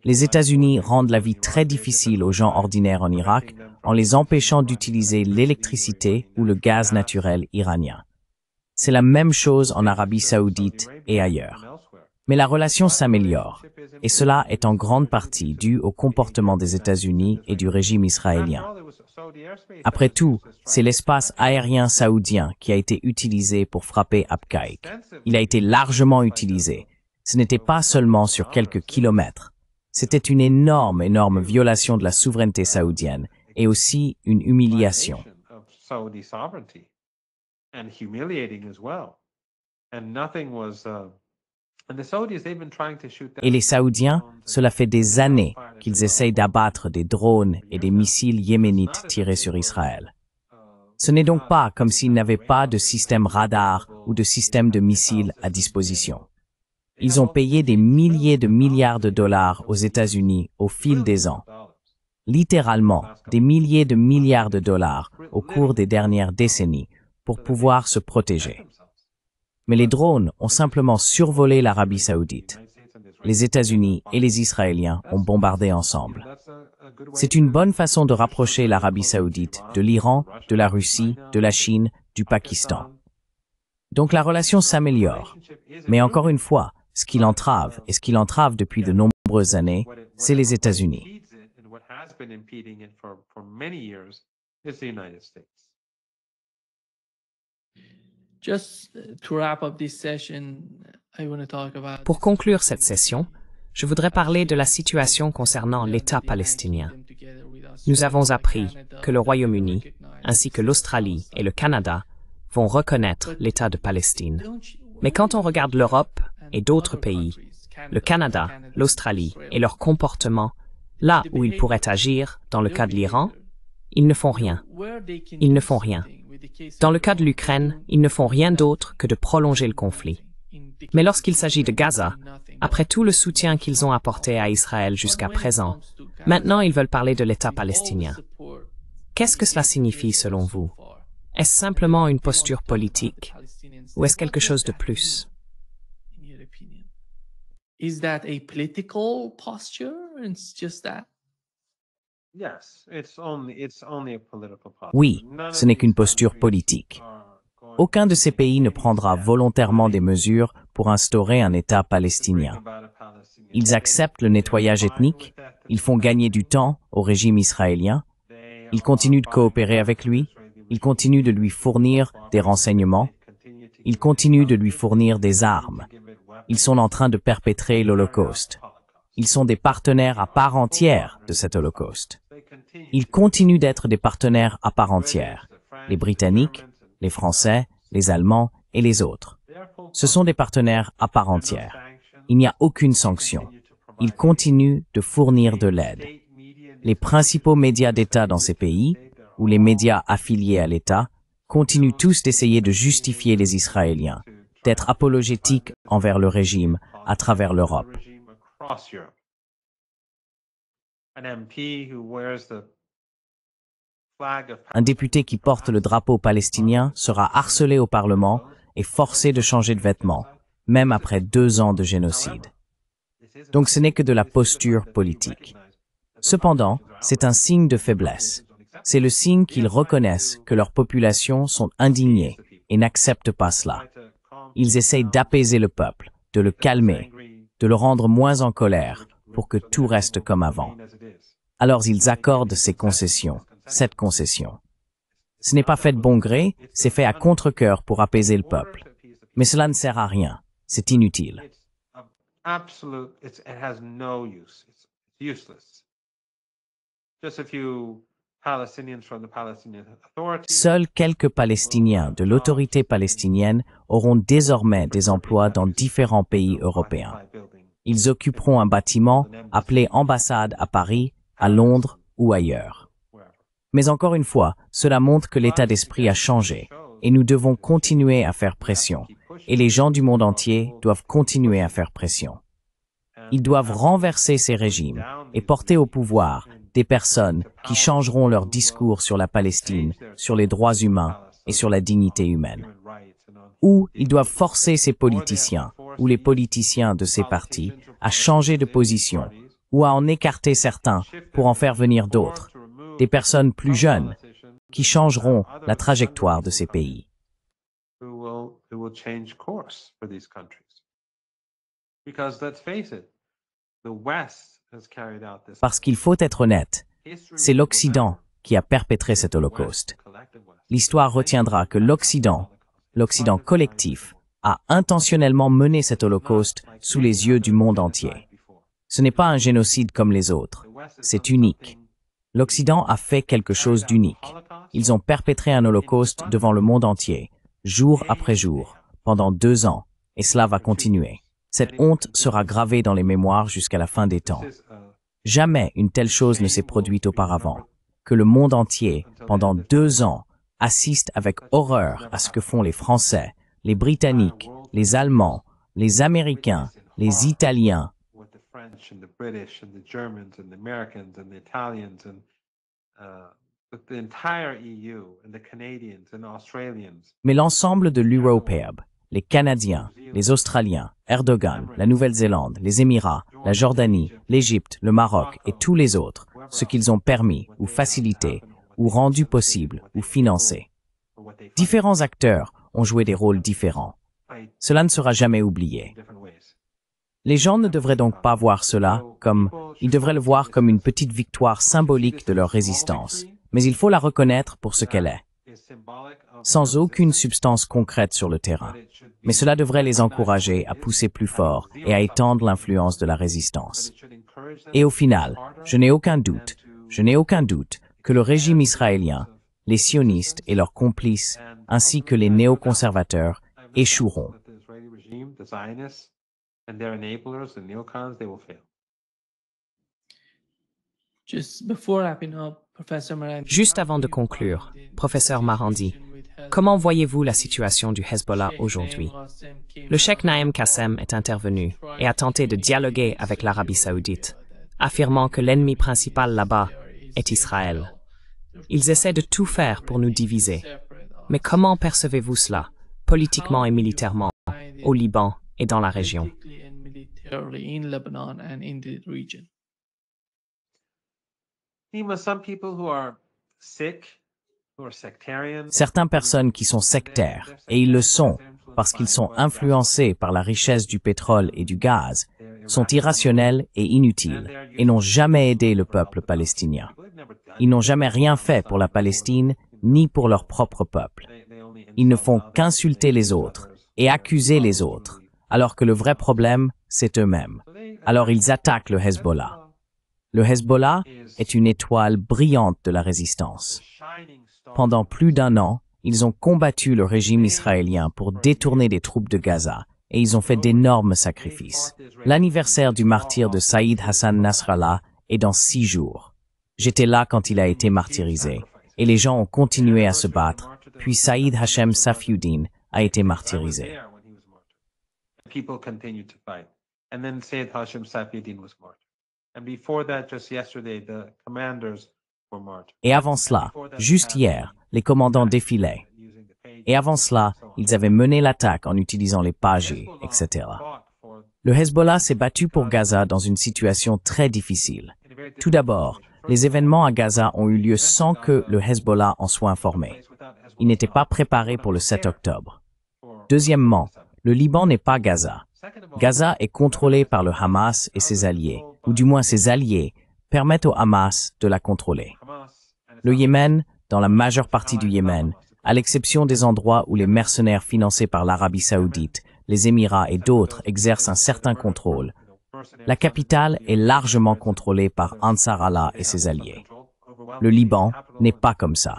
Les États-Unis rendent la vie très difficile aux gens ordinaires en Irak en les empêchant d'utiliser l'électricité ou le gaz naturel iranien. C'est la même chose en Arabie Saoudite et ailleurs. Mais la relation s'améliore, et cela est en grande partie dû au comportement des États-Unis et du régime israélien. Après tout, c'est l'espace aérien saoudien qui a été utilisé pour frapper Abqaiq. Il a été largement utilisé. Ce n'était pas seulement sur quelques kilomètres. C'était une énorme violation de la souveraineté saoudienne et aussi une humiliation. Et les Saoudiens, cela fait des années qu'ils essayent d'abattre des drones et des missiles yéménites tirés sur Israël. Ce n'est donc pas comme s'ils n'avaient pas de système radar ou de système de missiles à disposition. Ils ont payé des milliers de milliards de dollars aux États-Unis au fil des ans. Littéralement, des milliers de milliards de dollars au cours des dernières décennies pour pouvoir se protéger. Mais les drones ont simplement survolé l'Arabie Saoudite. Les États-Unis et les Israéliens ont bombardé ensemble. C'est une bonne façon de rapprocher l'Arabie Saoudite de l'Iran, de la Russie, de la Chine, du Pakistan. Donc la relation s'améliore. Mais encore une fois, ce qui l'entrave, et ce qui l'entrave depuis de nombreuses années, c'est les États-Unis. Pour conclure cette session, je voudrais parler de la situation concernant l'État palestinien. Nous avons appris que le Royaume-Uni, ainsi que l'Australie et le Canada, vont reconnaître l'État de Palestine. Mais quand on regarde l'Europe et d'autres pays, le Canada, l'Australie et leur comportement, là où ils pourraient agir, dans le cas de l'Iran, ils ne font rien. Ils ne font rien. Dans le cas de l'Ukraine, ils ne font rien d'autre que de prolonger le conflit. Mais lorsqu'il s'agit de Gaza, après tout le soutien qu'ils ont apporté à Israël jusqu'à présent, maintenant ils veulent parler de l'État palestinien. Qu'est-ce que cela signifie selon vous? Est-ce simplement une posture politique ou est-ce quelque chose de plus? Is that a political posture? It's just that. Oui, ce n'est qu'une posture politique. Aucun de ces pays ne prendra volontairement des mesures pour instaurer un État palestinien. Ils acceptent le nettoyage ethnique, ils font gagner du temps au régime israélien, ils continuent de coopérer avec lui, ils continuent de lui fournir des renseignements, ils continuent de lui fournir des armes. Ils sont en train de perpétrer l'Holocauste. Ils sont des partenaires à part entière de cet Holocauste. Ils continuent d'être des partenaires à part entière. Les Britanniques, les Français, les Allemands et les autres. Ce sont des partenaires à part entière. Il n'y a aucune sanction. Ils continuent de fournir de l'aide. Les principaux médias d'État dans ces pays, ou les médias affiliés à l'État, continuent tous d'essayer de justifier les Israéliens, d'être apologétiques envers le régime à travers l'Europe. Un député qui porte le drapeau palestinien sera harcelé au Parlement et forcé de changer de vêtements, même après 2 ans de génocide. Donc ce n'est que de la posture politique. Cependant, c'est un signe de faiblesse. C'est le signe qu'ils reconnaissent que leurs populations sont indignées et n'acceptent pas cela. Ils essayent d'apaiser le peuple, de le calmer, de le rendre moins en colère pour que tout reste comme avant. Alors ils accordent ces concessions, cette concession. Ce n'est pas fait de bon gré, c'est fait à contre-cœur pour apaiser le peuple. Mais cela ne sert à rien, c'est inutile. Seuls quelques Palestiniens de l'autorité palestinienne auront désormais des emplois dans différents pays européens. Ils occuperont un bâtiment appelé ambassade à Paris, à Londres ou ailleurs. Mais encore une fois, cela montre que l'état d'esprit a changé et nous devons continuer à faire pression. Et les gens du monde entier doivent continuer à faire pression. Ils doivent renverser ces régimes et porter au pouvoir des personnes qui changeront leur discours sur la Palestine, sur les droits humains et sur la dignité humaine. Ou ils doivent forcer ces politiciens ou les politiciens de ces partis à changer de position ou à en écarter certains pour en faire venir d'autres, des personnes plus jeunes qui changeront la trajectoire de ces pays. Parce qu'il faut être honnête, c'est l'Occident qui a perpétré cet holocauste. L'histoire retiendra que l'Occident collectif, a intentionnellement mené cet holocauste sous les yeux du monde entier. Ce n'est pas un génocide comme les autres, c'est unique. L'Occident a fait quelque chose d'unique. Ils ont perpétré un holocauste devant le monde entier, jour après jour, pendant 2 ans, et cela va continuer. Cette honte sera gravée dans les mémoires jusqu'à la fin des temps. Jamais une telle chose ne s'est produite auparavant, que le monde entier, pendant 2 ans, assiste avec horreur à ce que font les Français, les Britanniques, les Allemands, les Américains, les Italiens, mais l'ensemble de l'Europe, les Canadiens, les Australiens, Erdogan, la Nouvelle-Zélande, les Émirats, la Jordanie, l'Égypte, le Maroc et tous les autres, ce qu'ils ont permis ou facilité ou rendu possible ou financé. Différents acteurs ont joué des rôles différents. Cela ne sera jamais oublié. Les gens ne devraient donc pas voir cela comme... Ils devraient le voir comme une petite victoire symbolique de leur résistance, mais il faut la reconnaître pour ce qu'elle est, sans aucune substance concrète sur le terrain. Mais cela devrait les encourager à pousser plus fort et à étendre l'influence de la résistance. Et au final, je n'ai aucun doute que le régime israélien, les sionistes et leurs complices, ainsi que les néoconservateurs, échoueront. Juste avant de conclure, professeur Marandi, comment voyez-vous la situation du Hezbollah aujourd'hui? Le cheikh Naïm Qassem est intervenu et a tenté de dialoguer avec l'Arabie saoudite, affirmant que l'ennemi principal là-bas est Israël. Ils essaient de tout faire pour nous diviser. Mais comment percevez-vous cela, politiquement et militairement, au Liban et dans la région? Certaines personnes qui sont sectaires, et ils le sont, parce qu'ils sont influencés par la richesse du pétrole et du gaz, sont irrationnels et inutiles, et n'ont jamais aidé le peuple palestinien. Ils n'ont jamais rien fait pour la Palestine, ni pour leur propre peuple. Ils ne font qu'insulter les autres, et accuser les autres, alors que le vrai problème, c'est eux-mêmes. Alors ils attaquent le Hezbollah. Le Hezbollah est une étoile brillante de la résistance. Pendant plus d'1 an, ils ont combattu le régime israélien pour détourner des troupes de Gaza, et ils ont fait d'énormes sacrifices. L'anniversaire du martyre de Saïd Hassan Nasrallah est dans 6 jours. J'étais là quand il a été martyrisé, et les gens ont continué à se battre, puis Saïd Hashem Safiuddin a été martyrisé. Et avant cela, juste hier, les commandants défilaient. Et avant cela, ils avaient mené l'attaque en utilisant les PAG, etc. Le Hezbollah s'est battu pour Gaza dans une situation très difficile. Tout d'abord, les événements à Gaza ont eu lieu sans que le Hezbollah en soit informé. Il n'était pas préparé pour le 7 octobre. Deuxièmement, le Liban n'est pas Gaza. Gaza est contrôlé par le Hamas et ses alliés, ou du moins ses alliés permettent au Hamas de la contrôler. Le Yémen, dans la majeure partie du Yémen, à l'exception des endroits où les mercenaires financés par l'Arabie saoudite, les Émirats et d'autres exercent un certain contrôle, la capitale est largement contrôlée par Ansar Allah et ses alliés. Le Liban n'est pas comme ça.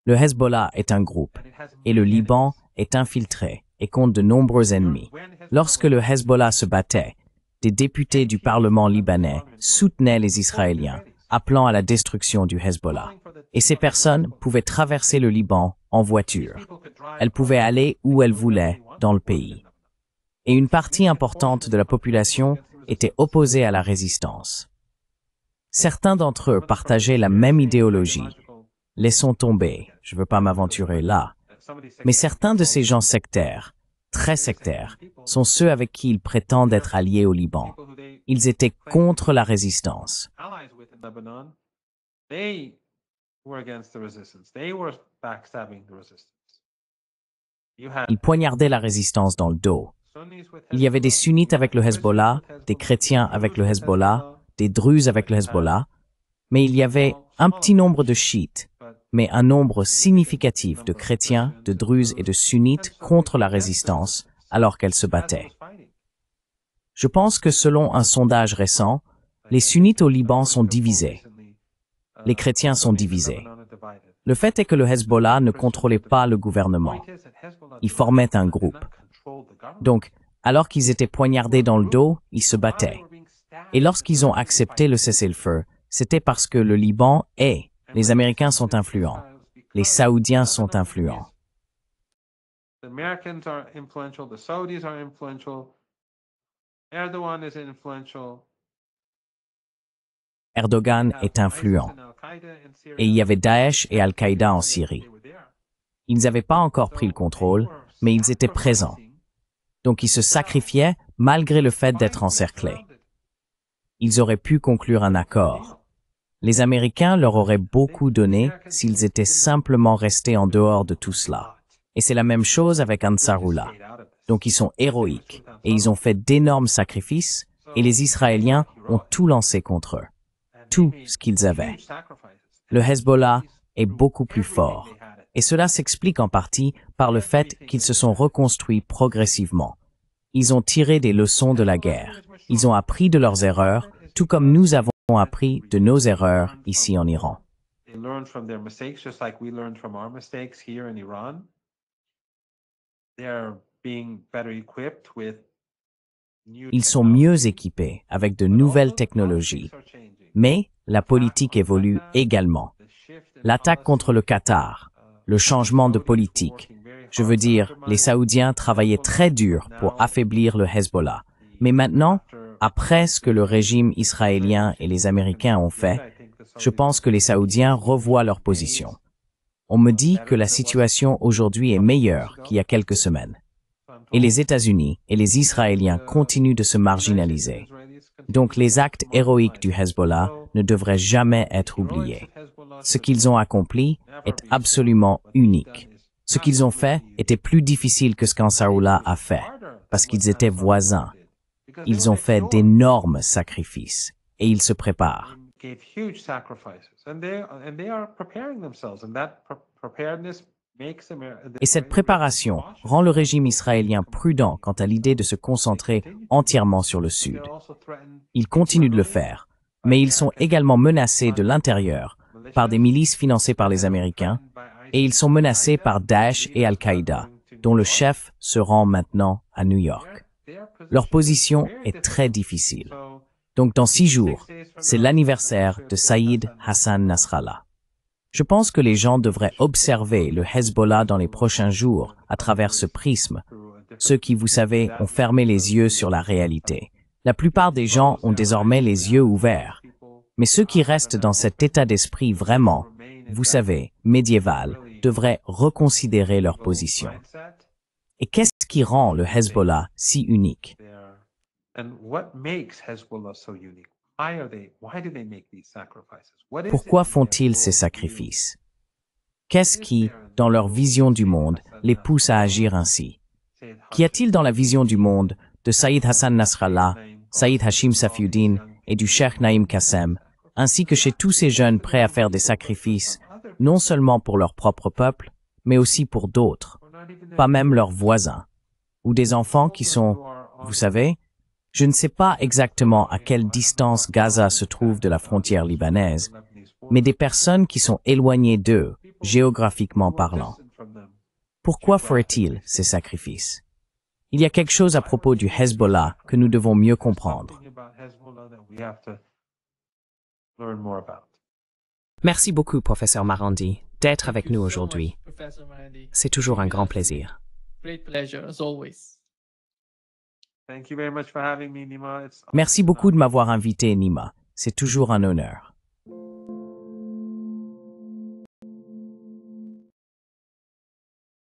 Le Hezbollah est un groupe, et le Liban est infiltré et compte de nombreux ennemis. Lorsque le Hezbollah se battait, des députés du Parlement libanais soutenaient les Israéliens, appelant à la destruction du Hezbollah. Et ces personnes pouvaient traverser le Liban en voiture. Elles pouvaient aller où elles voulaient dans le pays. Et une partie importante de la population était opposée à la résistance. Certains d'entre eux partageaient la même idéologie. Laissons tomber, je ne veux pas m'aventurer là. Mais certains de ces gens sectaires, très sectaires, sont ceux avec qui ils prétendent être alliés au Liban. Ils étaient contre la résistance. Ils poignardaient la résistance dans le dos. Il y avait des sunnites avec le Hezbollah, des chrétiens avec le Hezbollah, des druzes avec le Hezbollah, mais il y avait un petit nombre de chiites, mais un nombre significatif de chrétiens, de druzes et de sunnites contre la résistance alors qu'elle se battait. Je pense que selon un sondage récent, les sunnites au Liban sont divisés. Les chrétiens sont divisés. Le fait est que le Hezbollah ne contrôlait pas le gouvernement. Ils formaient un groupe. Donc, alors qu'ils étaient poignardés dans le dos, ils se battaient. Et lorsqu'ils ont accepté le cessez-le-feu, c'était parce que le Liban est, les Américains sont influents, les Saoudiens sont influents. Erdogan est influent. Et il y avait Daesh et Al-Qaïda en Syrie. Ils n'avaient pas encore pris le contrôle, mais ils étaient présents. Donc ils se sacrifiaient malgré le fait d'être encerclés. ils auraient pu conclure un accord. Les Américains leur auraient beaucoup donné s'ils étaient simplement restés en dehors de tout cela. Et c'est la même chose avec Ansarullah. Donc ils sont héroïques et ils ont fait d'énormes sacrifices et les Israéliens ont tout lancé contre eux. Tout ce qu'ils avaient. Le Hezbollah est beaucoup plus fort. Et cela s'explique en partie par le fait qu'ils se sont reconstruits progressivement. Ils ont tiré des leçons de la guerre. Ils ont appris de leurs erreurs, tout comme nous avons appris de nos erreurs ici en Iran. Ils sont mieux équipés avec de nouvelles technologies. Mais la politique évolue également. L'attaque contre le Qatar, le changement de politique. Je veux dire, les Saoudiens travaillaient très dur pour affaiblir le Hezbollah. Mais maintenant, après ce que le régime israélien et les Américains ont fait, je pense que les Saoudiens revoient leur position. On me dit que la situation aujourd'hui est meilleure qu'il y a quelques semaines. Et les États-Unis et les Israéliens continuent de se marginaliser. Donc les actes héroïques du Hezbollah ne devraient jamais être oubliés. Ce qu'ils ont accompli est absolument unique. Ce qu'ils ont fait était plus difficile que ce qu'Ansarullah a fait, parce qu'ils étaient voisins. Ils ont fait d'énormes sacrifices, et ils se préparent. Et cette préparation rend le régime israélien prudent quant à l'idée de se concentrer entièrement sur le Sud. Ils continuent de le faire, mais ils sont également menacés de l'intérieur par des milices financées par les Américains, et ils sont menacés par Daesh et Al-Qaïda, dont le chef se rend maintenant à New York. Leur position est très difficile. Donc dans 6 jours, c'est l'anniversaire de Saïd Hassan Nasrallah. Je pense que les gens devraient observer le Hezbollah dans les prochains jours à travers ce prisme. Ceux qui, vous savez, ont fermé les yeux sur la réalité. La plupart des gens ont désormais les yeux ouverts. Mais ceux qui restent dans cet état d'esprit vraiment, vous savez, médiéval, devraient reconsidérer leur position. Et qu'est-ce qui rend le Hezbollah si unique? Pourquoi font-ils ces sacrifices? Qu'est-ce qui, dans leur vision du monde, les pousse à agir ainsi? Qu'y a-t-il dans la vision du monde de Saïd Hassan Nasrallah, Saïd Hashim Safiuddin et du Cheikh Naïm Qassem, ainsi que chez tous ces jeunes prêts à faire des sacrifices, non seulement pour leur propre peuple, mais aussi pour d'autres, pas même leurs voisins, ou des enfants qui sont, vous savez, je ne sais pas exactement à quelle distance Gaza se trouve de la frontière libanaise, mais des personnes qui sont éloignées d'eux, géographiquement parlant. Pourquoi ferait-il ces sacrifices? Il y a quelque chose à propos du Hezbollah que nous devons mieux comprendre. Merci beaucoup, professeur Marandi, d'être avec nous aujourd'hui. C'est toujours un grand plaisir. Great pleasure as always. Merci beaucoup de m'avoir invité, Nima. C'est toujours un honneur.